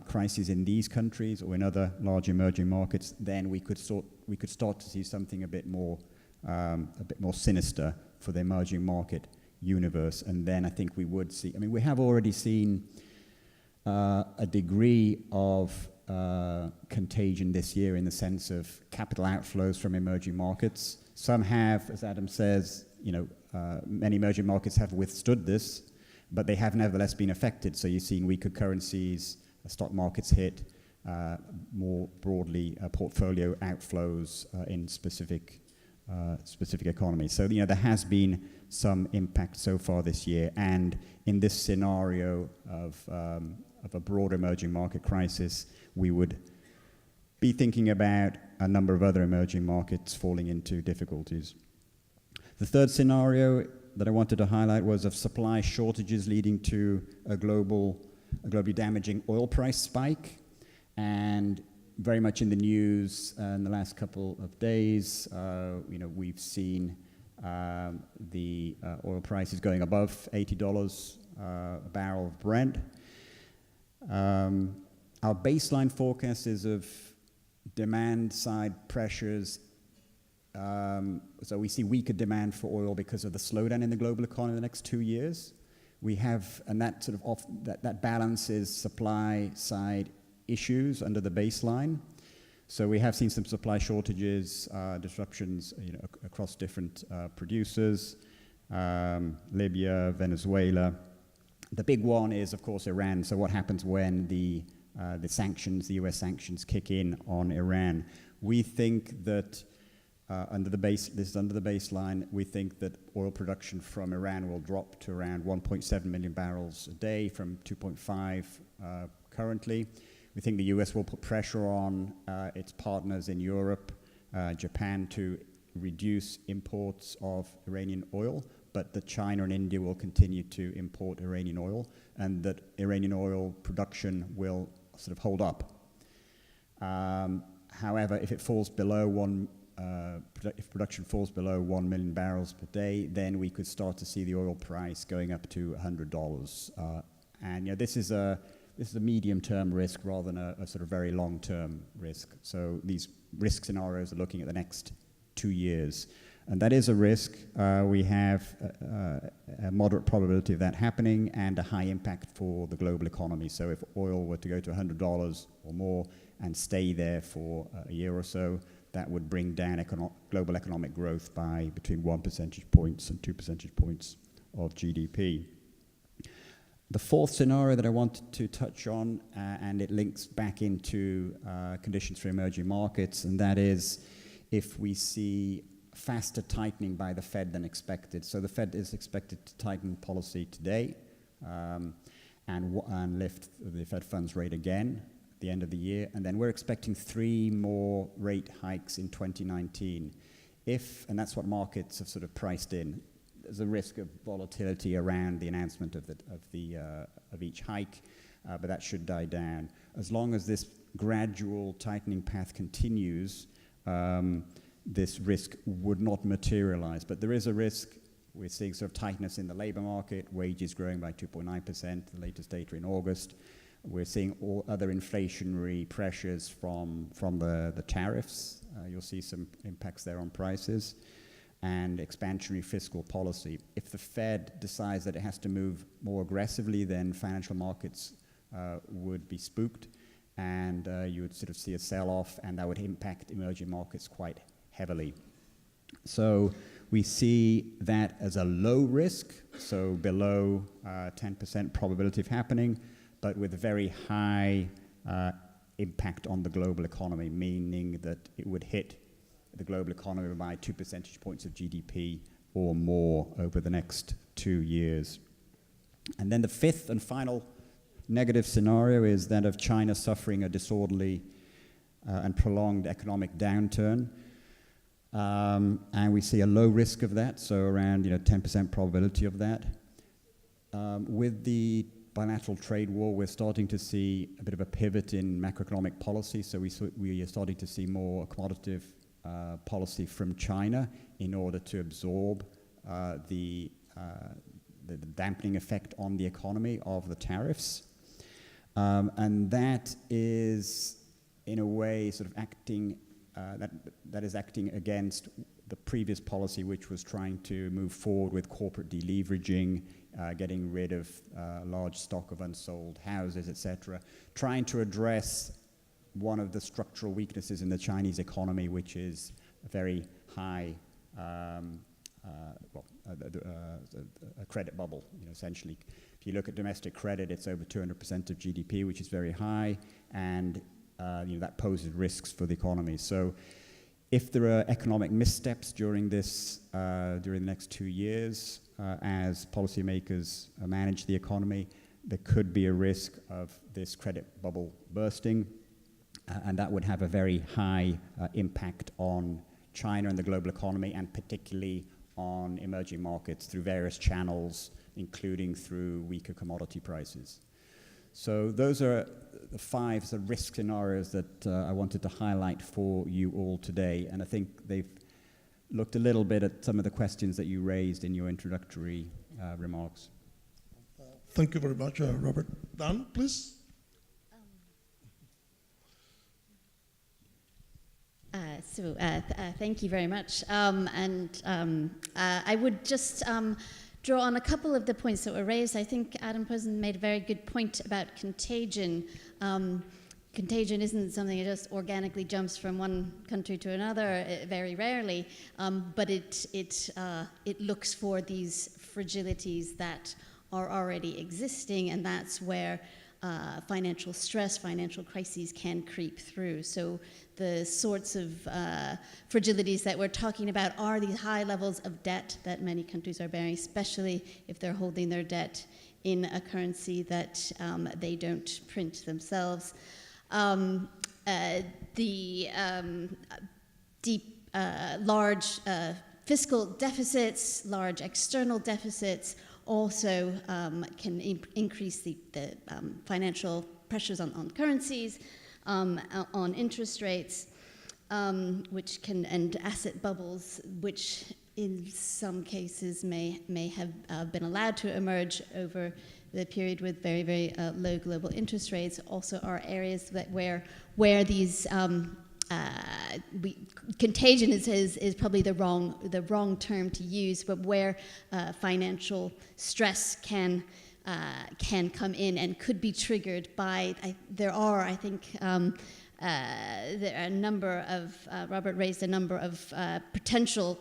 crises in these countries or in other large emerging markets, then we could start to see something a bit more sinister for the emerging market universe. And then I think we would see. I mean, we have already seen a degree of contagion this year in the sense of capital outflows from emerging markets. Some have, as Adam says, many emerging markets have withstood this, but they have nevertheless been affected. So you're seeing weaker currencies, stock markets hit, more broadly portfolio outflows in specific economies. So there has been some impact so far this year, and in this scenario of a broad emerging market crisis, we would be thinking about a number of other emerging markets falling into difficulties. The third scenario that I wanted to highlight was of supply shortages leading to a globally damaging oil price spike, and very much in the news in the last couple of days. We've seen the oil prices going above $80 a barrel of Brent. Our baseline forecast is of demand side pressures. So we see weaker demand for oil because of the slowdown in the global economy in the next 2 years. We have, and that sort of that balances supply side issues under the baseline. So we have seen some supply shortages, disruptions, across different producers, Libya, Venezuela. The big one is, of course, Iran. So what happens when the sanctions, the US sanctions, kick in on Iran? We think that under the baseline, we think that oil production from Iran will drop to around 1.7 million barrels a day from 2.5 currently. We think the US will put pressure on its partners in Europe, Japan, to reduce imports of Iranian oil, but that China and India will continue to import Iranian oil, and that Iranian oil production will sort of hold up. However, if it falls below if production falls below 1 million barrels per day, then we could start to see the oil price going up to $100. And this is a medium-term risk rather than a sort of very long-term risk. So these risk scenarios are looking at the next 2 years. And that is a risk. We have a moderate probability of that happening and a high impact for the global economy. So if oil were to go to $100 or more and stay there for a year or so, that would bring down global economic growth by between 1 percentage points and 2 percentage points of GDP. The fourth scenario that I wanted to touch on, and it links back into conditions for emerging markets, and that is if we see faster tightening by the Fed than expected. So the Fed is expected to tighten policy today and lift the Fed funds rate again at the end of the year. And then we're expecting 3 more rate hikes in 2019. And that's what markets have sort of priced in. There's a risk of volatility around the announcement of each hike, but that should die down. As long as this gradual tightening path continues, this risk would not materialize. But there is a risk. We're seeing sort of tightness in the labor market, wages growing by 2.9%, the latest data in August. We're seeing all other inflationary pressures from the tariffs. You'll see some impacts there on prices. And expansionary fiscal policy. If the Fed decides that it has to move more aggressively, then financial markets would be spooked, and you would sort of see a sell-off, and that would impact emerging markets quite heavily. So we see that as a low risk, so below 10% probability of happening, but with a very high impact on the global economy, meaning that it would hit the global economy by 2 percentage points of GDP or more over the next 2 years. And then the fifth and final negative scenario is that of China suffering a disorderly and prolonged economic downturn. And we see a low risk of that, so around 10% probability of that. With the bilateral trade war, we're starting to see a bit of a pivot in macroeconomic policy, so we are starting to see more accommodative policy from China in order to absorb the dampening effect on the economy of the tariffs. And that is, in a way, sort of acting, that is acting against the previous policy, which was trying to move forward with corporate deleveraging, getting rid of a large stock of unsold houses, etc., trying to address one of the structural weaknesses in the Chinese economy, which is a very high, a credit bubble, essentially. If you look at domestic credit, it's over 200% of GDP, which is very high, and that poses risks for the economy. So if there are economic missteps during the next 2 years, as policymakers manage the economy, there could be a risk of this credit bubble bursting. And that would have a very high impact on China and the global economy, and particularly on emerging markets through various channels, including through weaker commodity prices. So those are the 5 risk scenarios that I wanted to highlight for you all today. And I think they've looked a little bit at some of the questions that you raised in your introductory remarks. Thank you very much, Robert. Dan, please. Thank you very much. I would just draw on a couple of the points that were raised. I think Adam Posen made a very good point about contagion. Contagion isn't something that just organically jumps from one country to another, very rarely, but it looks for these fragilities that are already existing, and that's where financial stress, financial crises can creep through. So the sorts of fragilities that we're talking about are these high levels of debt that many countries are bearing, especially if they're holding their debt in a currency that they don't print themselves. Large fiscal deficits, large external deficits also can increase the financial pressures on currencies, on interest rates, and asset bubbles, which in some cases may have been allowed to emerge over the period with very, very low global interest rates, also are areas that where these contagion is probably the wrong term to use, but where financial stress can come in and could be triggered by. There are a number of. Robert raised a number of potential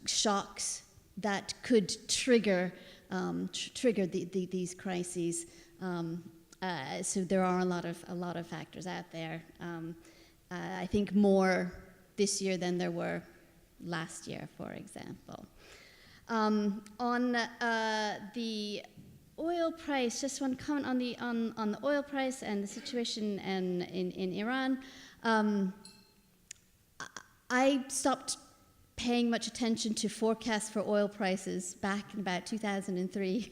shocks that could trigger these crises. So there are a lot of factors out there. I think more this year than there were last year, for example. On the oil price, just one comment on the oil price and the situation in Iran. I stopped paying much attention to forecasts for oil prices back in about 2003,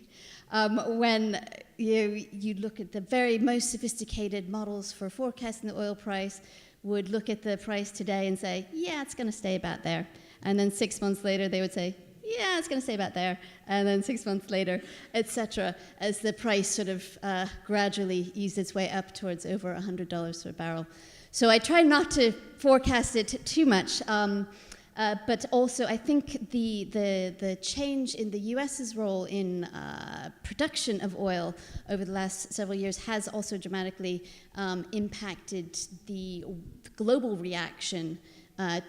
when you look at the very most sophisticated models for forecasting the oil price would look at the price today and say, yeah, it's going to stay about there. And then 6 months later, they would say, yeah, it's going to stay about there. And then 6 months later, etc., as the price sort of gradually eased its way up towards over $100 per barrel. So I try not to forecast it too much. But also, I think the change in the U.S.'s role in production of oil over the last several years has also dramatically impacted the global reaction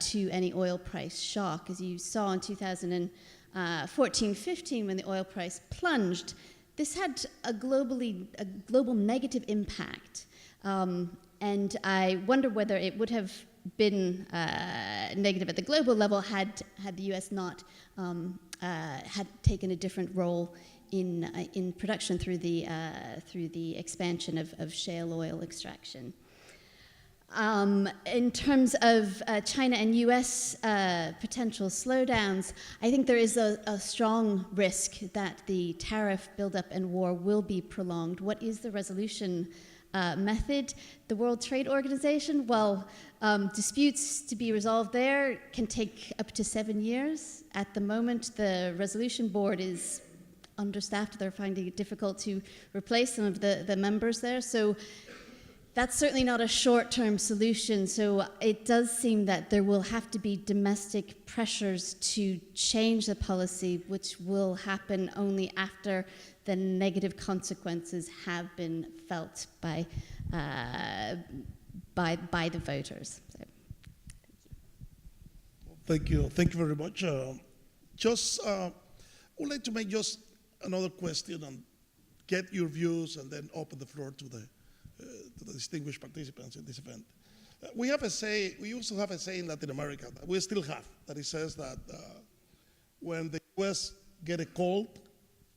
to any oil price shock. As you saw in 2014-15, when the oil price plunged, this had a global negative impact. And I wonder whether it would have been negative at the global level had the U.S. not had taken a different role in production through the expansion of shale oil extraction. In terms of China and U.S. Potential slowdowns, I think there is a strong risk that the tariff buildup and war will be prolonged. What is the resolution method? The World Trade Organization, disputes to be resolved there can take up to 7 years. At the moment, the resolution board is understaffed. They're finding it difficult to replace some of the members there. So that's certainly not a short-term solution. So it does seem that there will have to be domestic pressures to change the policy, which will happen only after the negative consequences have been felt by the voters. So, thank you very much. I would like to make just another question and get your views, and then open the floor to the distinguished participants in this event. We have a say. We used to have a say in Latin America. We still have that. It says that when the U.S. get a cold,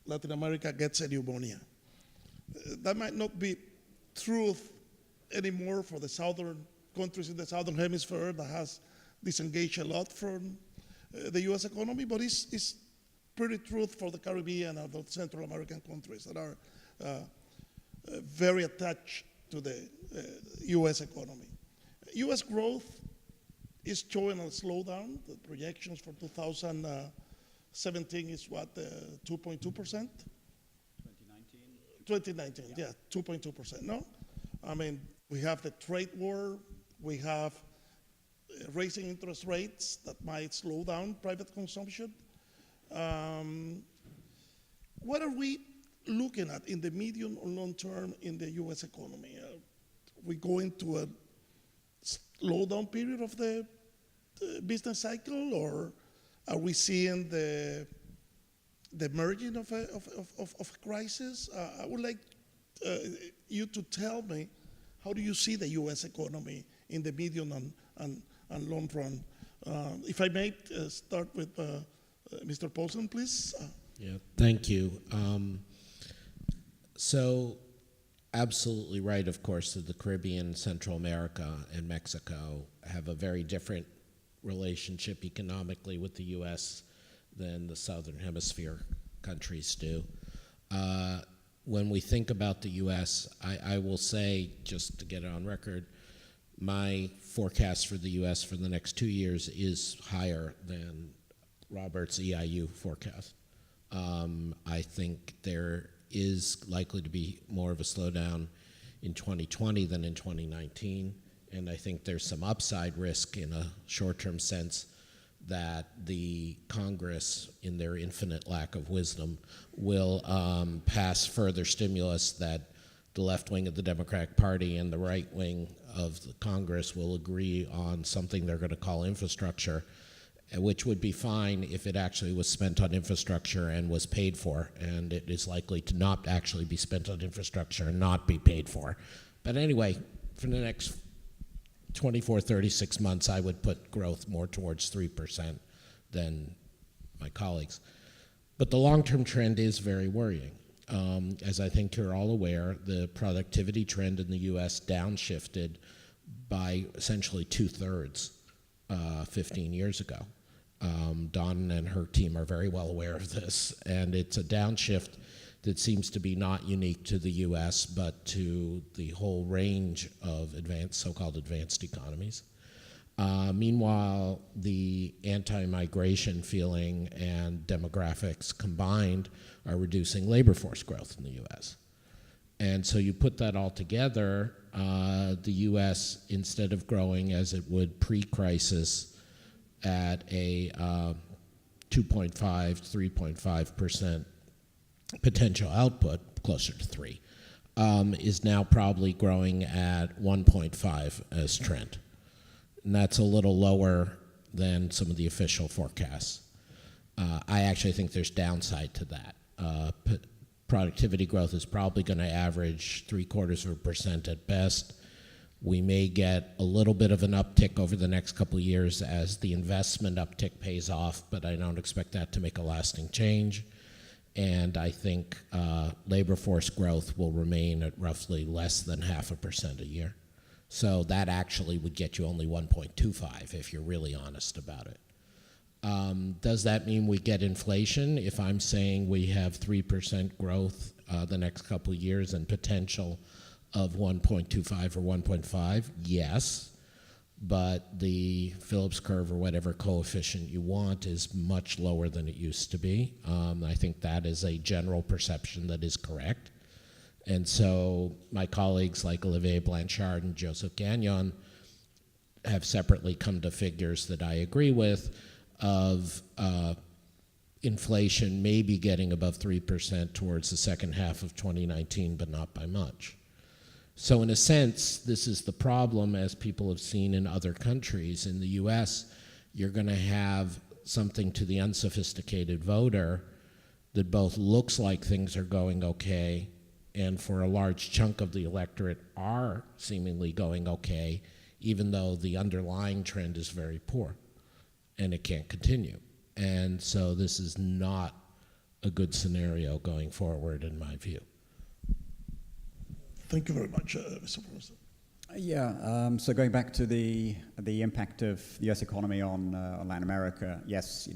Latin America gets a pneumonia. That might not be truth anymore for the southern countries in the southern hemisphere that has disengaged a lot from the U.S. economy, but it's pretty truth for the Caribbean and the Central American countries that are very attached to the U.S. economy. U.S. growth is showing a slowdown. The projections for 2017 is what, 2.2%? 2019, yeah, 2.2%, no? I mean, we have the trade war, we have raising interest rates that might slow down private consumption. What are we looking at in the medium or long term in the U.S. economy? Are we going to a slowdown period of the business cycle, or are we seeing the emerging of a crisis? I would like you to tell me, how do you see the U.S. economy in the medium and long run? If I may start with Mr. Posen, please. Yeah, thank you. So, absolutely right, of course, that the Caribbean, Central America, and Mexico have a very different relationship economically with the U.S. than the Southern Hemisphere countries do. When we think about the U.S., I will say, just to get it on record, my forecast for the U.S. for the next 2 years is higher than Robert's EIU forecast. I think there is likely to be more of a slowdown in 2020 than in 2019, and I think there's some upside risk in a short-term sense that the Congress, in their infinite lack of wisdom, will pass further stimulus that the left wing of the Democratic Party and the right wing of the Congress will agree on something they're going to call infrastructure, which would be fine if it actually was spent on infrastructure and was paid for, and it is likely to not actually be spent on infrastructure and not be paid for. But anyway, for the next 24, 36 months, I would put growth more towards 3% than my colleagues. But the long-term trend is very worrying. As I think you're all aware, the productivity trend in the US downshifted by essentially 2/3 15 years ago. Dawn and her team are very well aware of this, and it's a downshift that seems to be not unique to the US, but to the whole range of so-called advanced economies. Meanwhile, the anti-migration feeling and demographics combined are reducing labor force growth in the US. And so you put that all together, the US, instead of growing as it would pre-crisis at a 2.5, 3.5% potential output, closer to 3, is now probably growing at 1.5 as trend. And that's a little lower than some of the official forecasts. I actually think there's downside to that. Productivity growth is probably going to average 0.75% at best. We may get a little bit of an uptick over the next couple of years as the investment uptick pays off, but I don't expect that to make a lasting change. And I think labor force growth will remain at roughly less than 0.5% a year. So that actually would get you only 1.25 if you're really honest about it. Does that mean we get inflation? If I'm saying we have 3% growth the next couple of years and potential of 1.25 or 1.5, yes. But the Phillips curve or whatever coefficient you want is much lower than it used to be. I think that is a general perception that is correct. And so my colleagues like Olivier Blanchard and Joseph Gagnon have separately come to figures that I agree with of inflation maybe getting above 3% towards the second half of 2019, but not by much. So in a sense, this is the problem, as people have seen in other countries. In the US, you're going to have something to the unsophisticated voter that both looks like things are going okay, and for a large chunk of the electorate are seemingly going okay, even though the underlying trend is very poor, and it can't continue. And so this is not a good scenario going forward, in my view. Thank you very much, Mr. Professor. Yeah, so going back to the impact of the U.S. economy on Latin America, yes,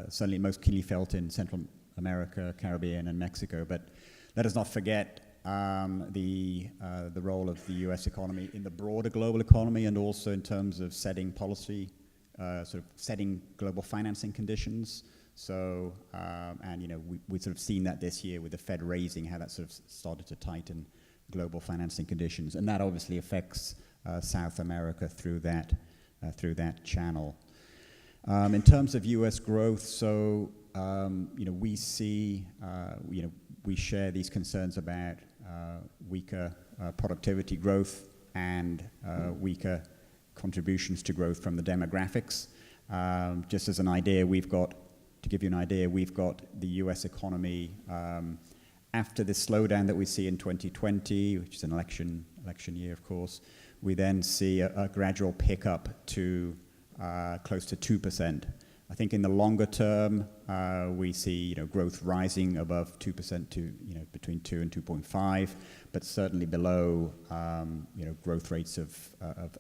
certainly most keenly felt in Central America, Caribbean, and Mexico. But let us not forget the role of the U.S. economy in the broader global economy, and also in terms of setting policy, sort of setting global financing conditions. So, we've sort of seen that this year with the Fed raising, how that sort of started to tighten global financing conditions, and that obviously affects South America through that channel. In terms of U.S. growth, so we see, we share these concerns about weaker productivity growth and weaker contributions to growth from the demographics. Just as an idea, to give you an idea, we've got the U.S. economy after the slowdown that we see in 2020, which is an election year, of course. We then see a gradual pickup to close to 2%. I think in the longer term, we see growth rising above 2% to between 2 and 2.5, but certainly below growth rates of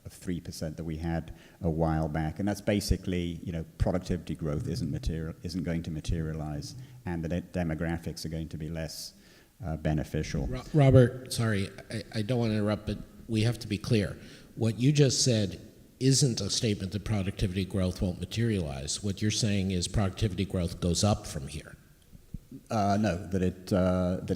3% that we had a while back. And that's basically productivity growth isn't going to materialize, and the demographics are going to be less beneficial. Robert, sorry, I don't want to interrupt, but we have to be clear. What you just said isn't a statement that productivity growth won't materialize. What you're saying is productivity growth goes up from here. No, that it's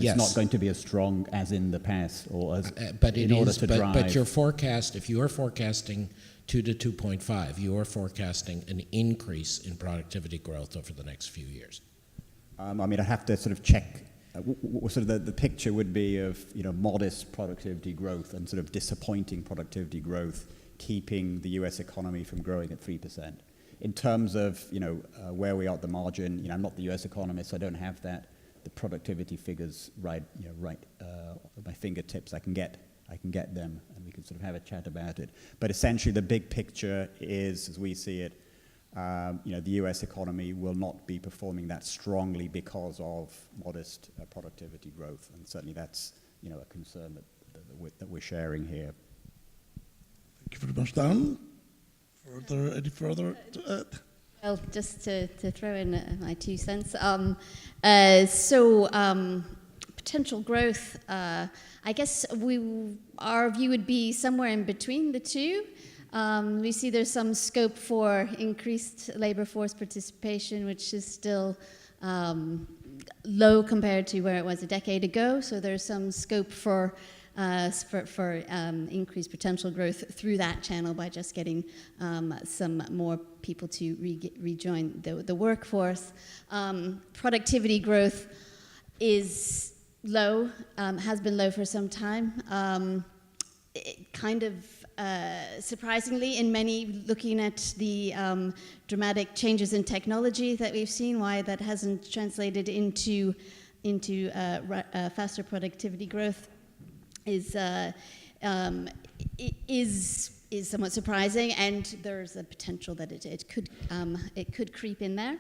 Yes. not going to be as strong as in the past, or as But in it order is. to But drive. your forecast, if you are forecasting 2 to 2.5, you are forecasting an increase in productivity growth over the next few years. I mean, I have to sort of check. Sort of the picture would be of modest productivity growth and sort of disappointing productivity growth, keeping the U.S. economy from growing at 3%. In terms of where we are at the margin, I'm not the U.S. economist, so I don't have that. The productivity figures right at my fingertips. I can get them, and we can sort of have a chat about it. But essentially, the big picture is, as we see it, the U.S. economy will not be performing that strongly because of modest productivity growth, and certainly that's a concern that we're sharing here. Thank you very much, Dawn. Any further to add? Well, just to throw in my 2 cents. Potential growth, I guess our view would be somewhere in between the two. We see there's some scope for increased labor force participation, which is still low compared to where it was a decade ago. So there's some scope for increased potential growth through that channel by just getting some more people to rejoin the workforce. Productivity growth is low, has been low for some time. Surprisingly, in many, looking at the dramatic changes in technology that we've seen, why that hasn't translated into faster productivity growth is somewhat surprising, and there's a potential that it could creep in there.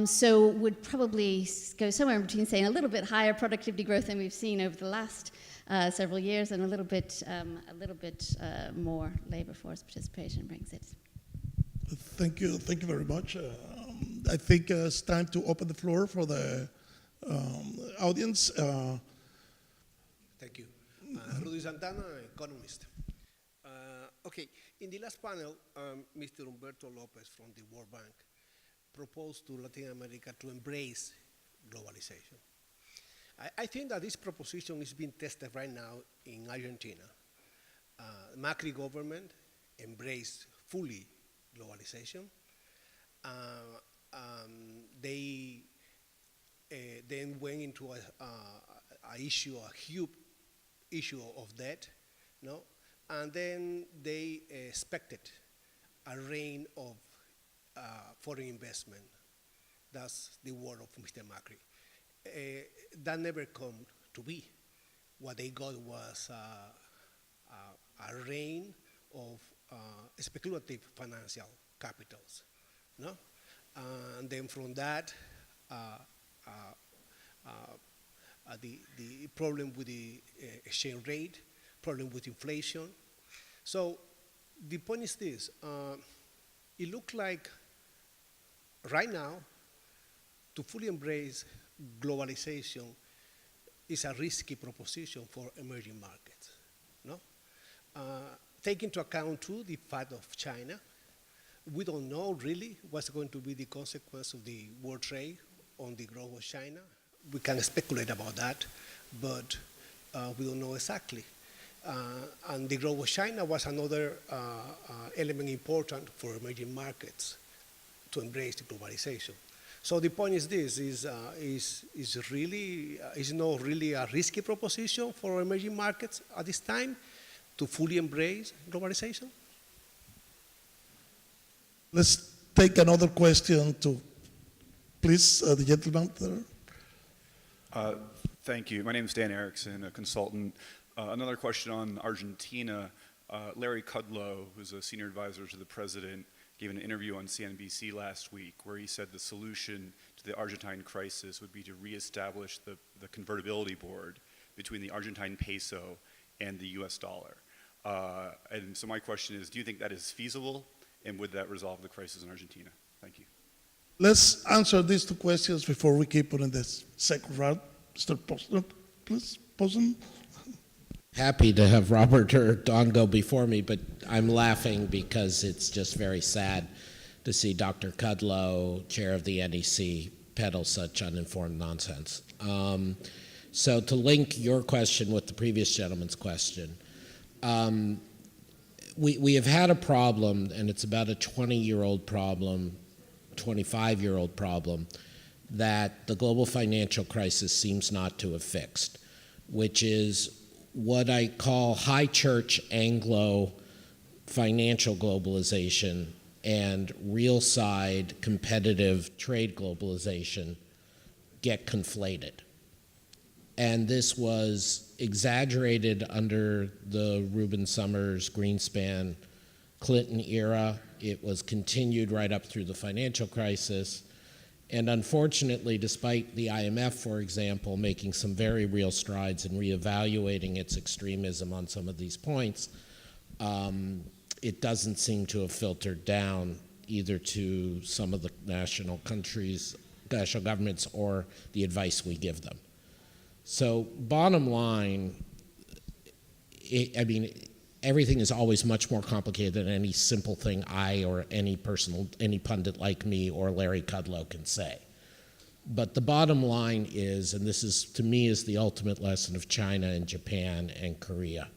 So would probably go somewhere in between saying a little bit higher productivity growth than we've seen over the last several years, and a little bit more labor force participation brings it. Thank you very much. I think it's time to open the floor for the audience. Thank you. Rudy Santana, economist. Okay, in the last panel, Mr. Humberto Lopez from the World Bank proposed to Latin America to embrace globalization. I think that this proposition is being tested right now in Argentina. Macri government embraced fully globalization. They then went into a huge issue of debt, no? And then they expected a reign of foreign investment. That's the word of Mr. Macri. That never come to be. What they got was a reign of speculative financial capitals, no? And then from that, the problem with the exchange rate, problem with inflation. So the point is this, it looks like right now to fully embrace globalization is a risky proposition for emerging markets, no? Take into account too the fact of China. We don't know really what's going to be the consequence of the world trade on the growth of China. We can speculate about that, but we don't know exactly. And the growth of China was another element important for emerging markets to embrace the globalization. So the point is this, is not really a risky proposition for emerging markets at this time to fully embrace globalization? Let's take another question to, please, the gentleman there. Thank you. My name is Dan Erickson, a consultant. Another question on Argentina. Larry Kudlow, who's a senior advisor to the president, gave an interview on CNBC last week where he said the solution to the Argentine crisis would be to reestablish the convertibility board between the Argentine peso and the US dollar. And so my question is, do you think that is feasible, and would that resolve the crisis in Argentina? Thank you. Let's answer these two questions before we keep on in this second round. Mr. Posen, please. Posen. Happy to have Robert or Dawn go before me, but I'm laughing because it's just very sad to see Dr. Kudlow, chair of the NEC, peddle such uninformed nonsense. So to link your question with the previous gentleman's question, we have had a problem, and it's about a 20-year-old problem, 25-year-old problem, that the global financial crisis seems not to have fixed, which is what I call high church Anglo financial globalization and real side competitive trade globalization get conflated. And this was exaggerated under the Reuben Summers, Greenspan, Clinton era. It was continued right up through the financial crisis. And unfortunately, despite the IMF, for example, making some very real strides in reevaluating its extremism on some of these points, it doesn't seem to have filtered down either to some of the national governments, or the advice we give them. So bottom line, everything is always much more complicated than any simple thing I or any pundit like me or Larry Kudlow can say. But the bottom line is, and this is, to me, is the ultimate lesson of China and Japan and Korea.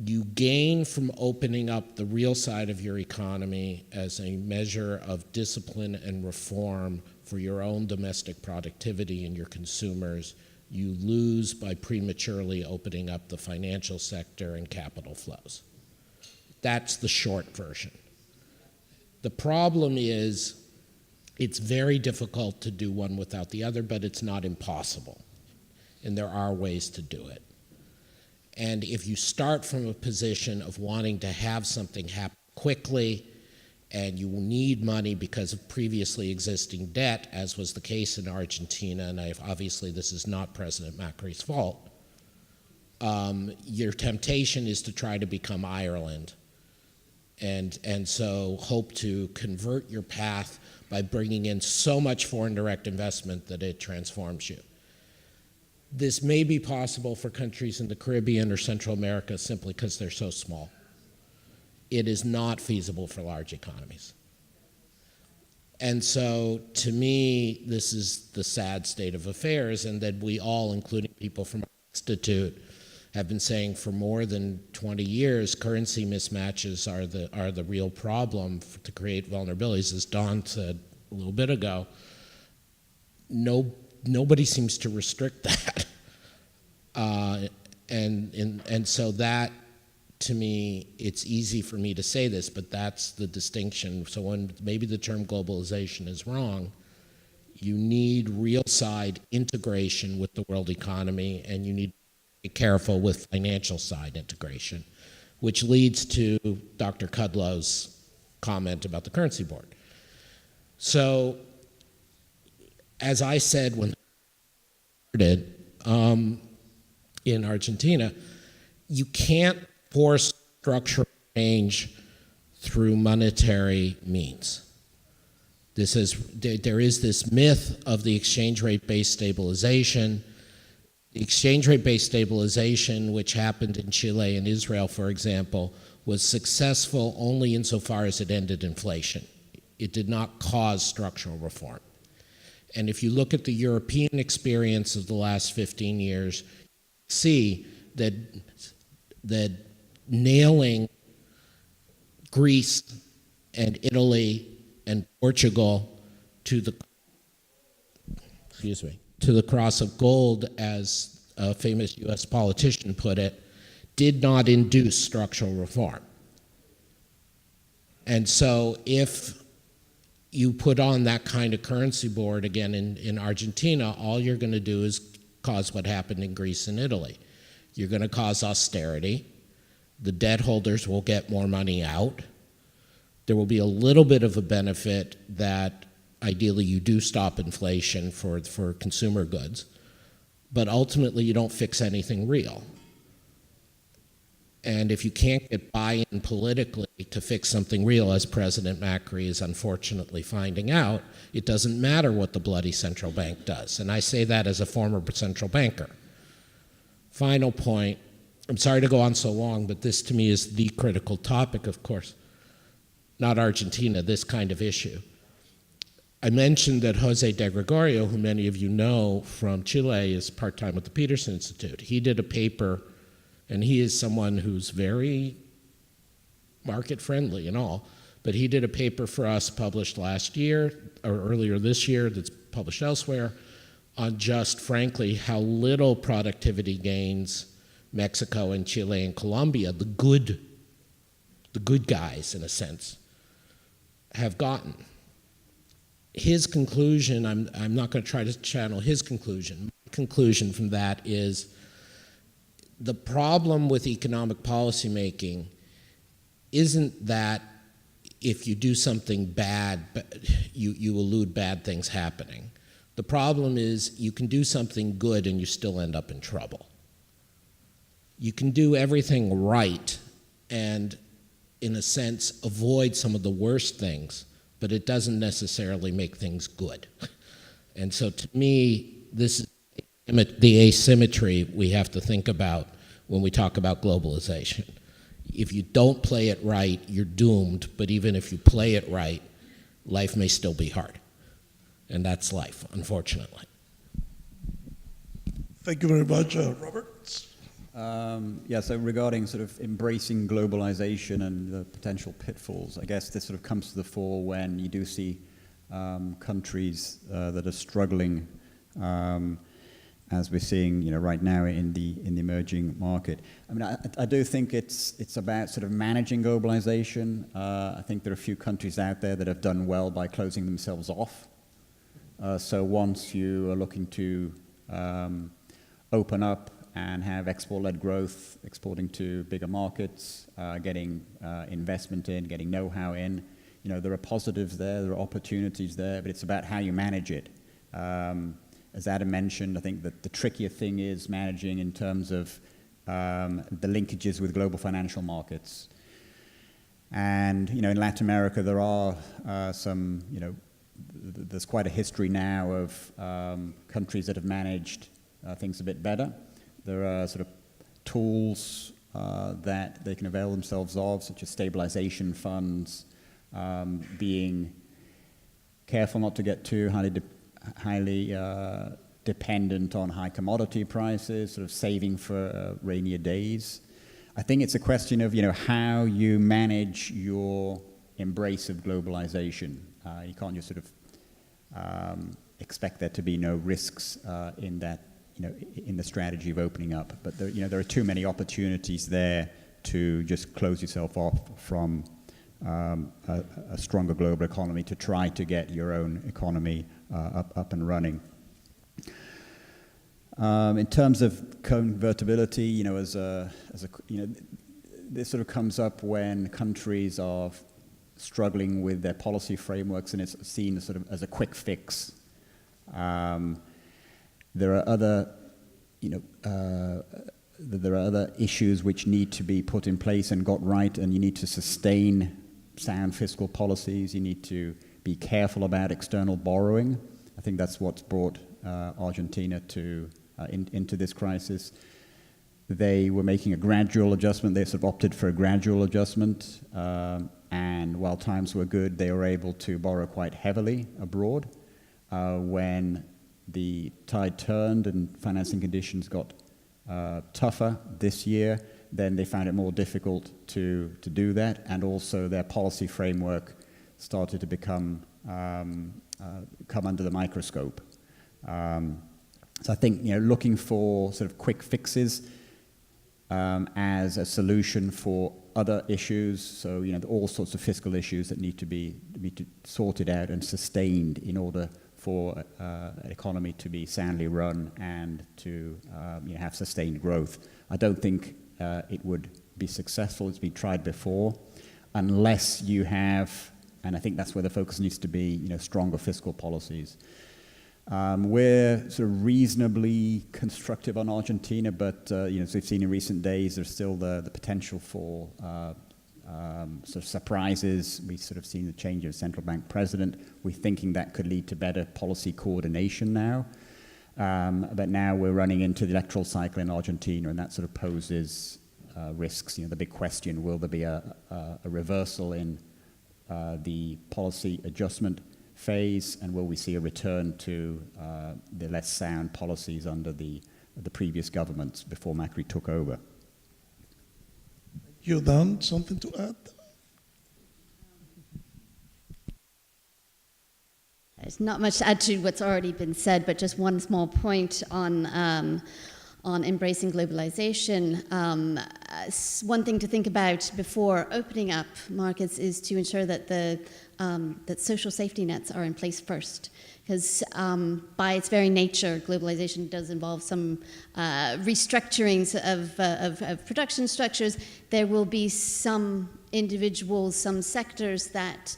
You gain from opening up the real side of your economy as a measure of discipline and reform for your own domestic productivity and your consumers. You lose by prematurely opening up the financial sector and capital flows. That's the short version. The problem is it's very difficult to do one without the other, but it's not impossible. And there are ways to do it. And if you start from a position of wanting to have something happen quickly, and you will need money because of previously existing debt, as was the case in Argentina, and obviously this is not President Macri's fault, your temptation is to try to become Ireland, and so hope to convert your path by bringing in so much foreign direct investment that it transforms you. This may be possible for countries in the Caribbean or Central America simply because they're so small. It is not feasible for large economies. And so, to me, this is the sad state of affairs, and that we all, including people from our institute, have been saying for more than 20 years, currency mismatches are the real problem to create vulnerabilities. As Dawn said a little bit ago, nobody seems to restrict that. And so that, to me, it's easy for me to say this, but that's the distinction. So when maybe the term globalization is wrong, you need real side integration with the world economy, and you need to be careful with financial side integration, which leads to Dr. Kudlow's comment about the currency board. So, as I said when I started in Argentina, you can't force structural change through monetary means. There is this myth of the exchange rate-based stabilization. The exchange rate-based stabilization, which happened in Chile and Israel, for example, was successful only insofar as it ended inflation. It did not cause structural reform. And if you look at the European experience of the last 15 years, you see that nailing Greece and Italy and Portugal to the cross of gold, as a famous US politician put it, did not induce structural reform. And so if you put on that kind of currency board again in Argentina, all you're going to do is cause what happened in Greece and Italy. You're going to cause austerity. The debt holders will get more money out. There will be a little bit of a benefit that ideally you do stop inflation for consumer goods, but ultimately you don't fix anything real. And if you can't get buy-in politically to fix something real, as President Macri is unfortunately finding out, it doesn't matter what the bloody central bank does. And I say that as a former central banker. Final point, I'm sorry to go on so long, but this to me is the critical topic, of course. Not Argentina, this kind of issue. I mentioned that Jose de Gregorio, who many of you know from Chile, is part-time with the Peterson Institute. He did a paper, and he is someone who's very market-friendly and all, but he did a paper for us published last year, or earlier this year, that's published elsewhere, on just, frankly, how little productivity gains Mexico and Chile and Colombia, the good guys, in a sense, have gotten. His conclusion, I'm not going to try to channel his conclusion. My conclusion from that is the problem with economic policy making isn't that if you do something bad, you elude bad things happening. The problem is you can do something good and you still end up in trouble. You can do everything right and, in a sense, avoid some of the worst things, but it doesn't necessarily make things good. And so to me, this is the asymmetry we have to think about when we talk about globalization. If you don't play it right, you're doomed, but even if you play it right, life may still be hard. And that's life, unfortunately. Thank you very much, Robert. Yeah, so regarding sort of embracing globalization and the potential pitfalls, I guess this sort of comes to the fore when you do see countries that are struggling, as we're seeing, right now in the emerging market. I mean, I do think it's about sort of managing globalization. I think there are a few countries out there that have done well by closing themselves off. So once you are looking to open up and have export-led growth, exporting to bigger markets, getting investment in, getting know-how in. There are positives there are opportunities there, but it's about how you manage it. As Adam mentioned, I think that the trickier thing is managing in terms of the linkages with global financial markets. And, in Latin America, there are some, there's quite a history now of countries that have managed things a bit better. There are sort of tools that they can avail themselves of, such as stabilization funds, being careful not to get too highly dependent on high commodity prices, sort of saving for rainier days. I think it's a question of, how you manage your embrace of globalization. You can't just sort of expect there to be no risks in that, in the strategy of opening up. But there are too many opportunities there to just close yourself off from a stronger global economy to try to get your own economy up and running. In terms of convertibility, this sort of comes up when countries are struggling with their policy frameworks, and it's seen as sort of as a quick fix. There are other, there are other issues which need to be put in place and got right, and you need to sustain sound fiscal policies. You need to be careful about external borrowing. I think that's what's brought Argentina to into this crisis. They were making a gradual adjustment. They sort of opted for a gradual adjustment, and while times were good, they were able to borrow quite heavily abroad. When the tide turned and financing conditions got tougher this year, then they found it more difficult to do that, and also their policy framework started to come under the microscope. So I think looking for sort of quick fixes as a solution for other issues. So all sorts of fiscal issues that need to be sorted out and sustained in order for an economy to be soundly run and to have sustained growth. I don't think it would be successful. It's been tried before, unless you have, and I think that's where the focus needs to be, stronger fiscal policies. We're sort of reasonably constructive on Argentina, but as we've seen in recent days, there's still the potential for sort of surprises. We've sort of seen the change of central bank president. We're thinking that could lead to better policy coordination now. But now we're running into the electoral cycle in Argentina, and that sort of poses risks. The big question, will there be a reversal in the policy adjustment phase, and will we see a return to the less sound policies under the previous governments before Macri took over? You, Dawn, something to add? There's not much to add to what's already been said, but just one small point on embracing globalization. One thing to think about before opening up markets is to ensure that that social safety nets are in place first. Because by its very nature, globalization does involve some restructurings of production structures. There will be some individuals, some sectors that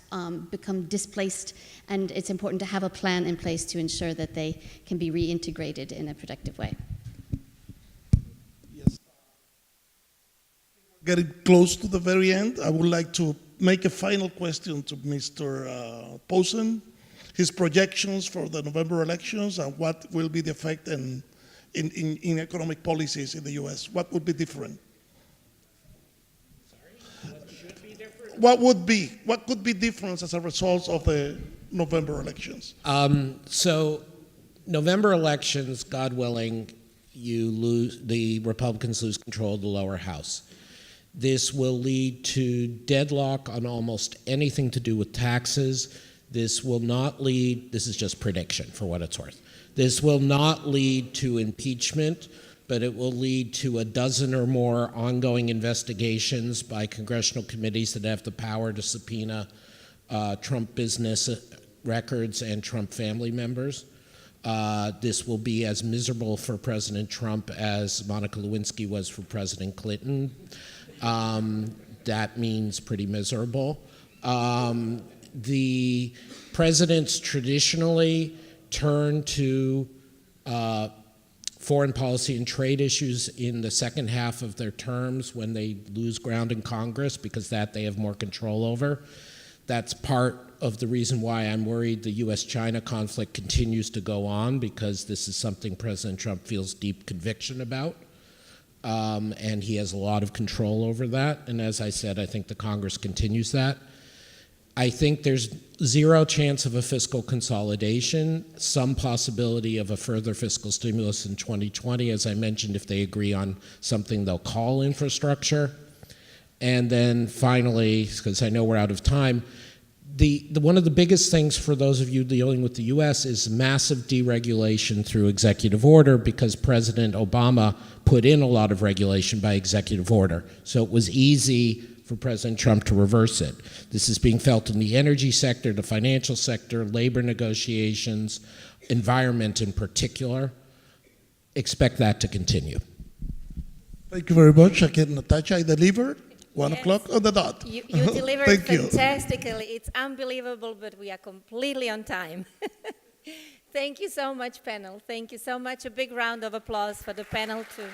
become displaced, and it's important to have a plan in place to ensure that they can be reintegrated in a productive way. Yes. Getting close to the very end, I would like to make a final question to Mr. Posen, his projections for the November elections, and what will be the effect in economic policies in the US. What would be different? Sorry? What should be different? What could be different as a result of the November elections? So November elections, God willing, the Republicans lose control of the lower house. This will lead to deadlock on almost anything to do with taxes. This will not lead, this is just prediction for what it's worth. This will not lead to impeachment, but it will lead to a dozen or more ongoing investigations by congressional committees that have the power to subpoena Trump business records and Trump family members. This will be as miserable for President Trump as Monica Lewinsky was for President Clinton. That means pretty miserable. The presidents traditionally turn to foreign policy and trade issues in the second half of their terms when they lose ground in Congress, because that they have more control over. That's part of the reason why I'm worried the US-China conflict continues to go on, because this is something President Trump feels deep conviction about. And he has a lot of control over that. And as I said, I think the Congress continues that. I think there's zero chance of a fiscal consolidation, some possibility of a further fiscal stimulus in 2020, as I mentioned, if they agree on something they'll call infrastructure. And then finally, because I know we're out of time, one of the biggest things for those of you dealing with the US is massive deregulation through executive order, because President Obama put in a lot of regulation by executive order. So it was easy for President Trump to reverse it. This is being felt in the energy sector, the financial sector, labor negotiations, environment in particular. Expect that to continue. Thank you very much. Again, Natasha, I delivered. 1 Yes. o'clock on the dot. You delivered Thank you. fantastically. It's unbelievable, but we are completely on time. Thank you so much, panel. Thank you so much. A big round of applause for the panel, too.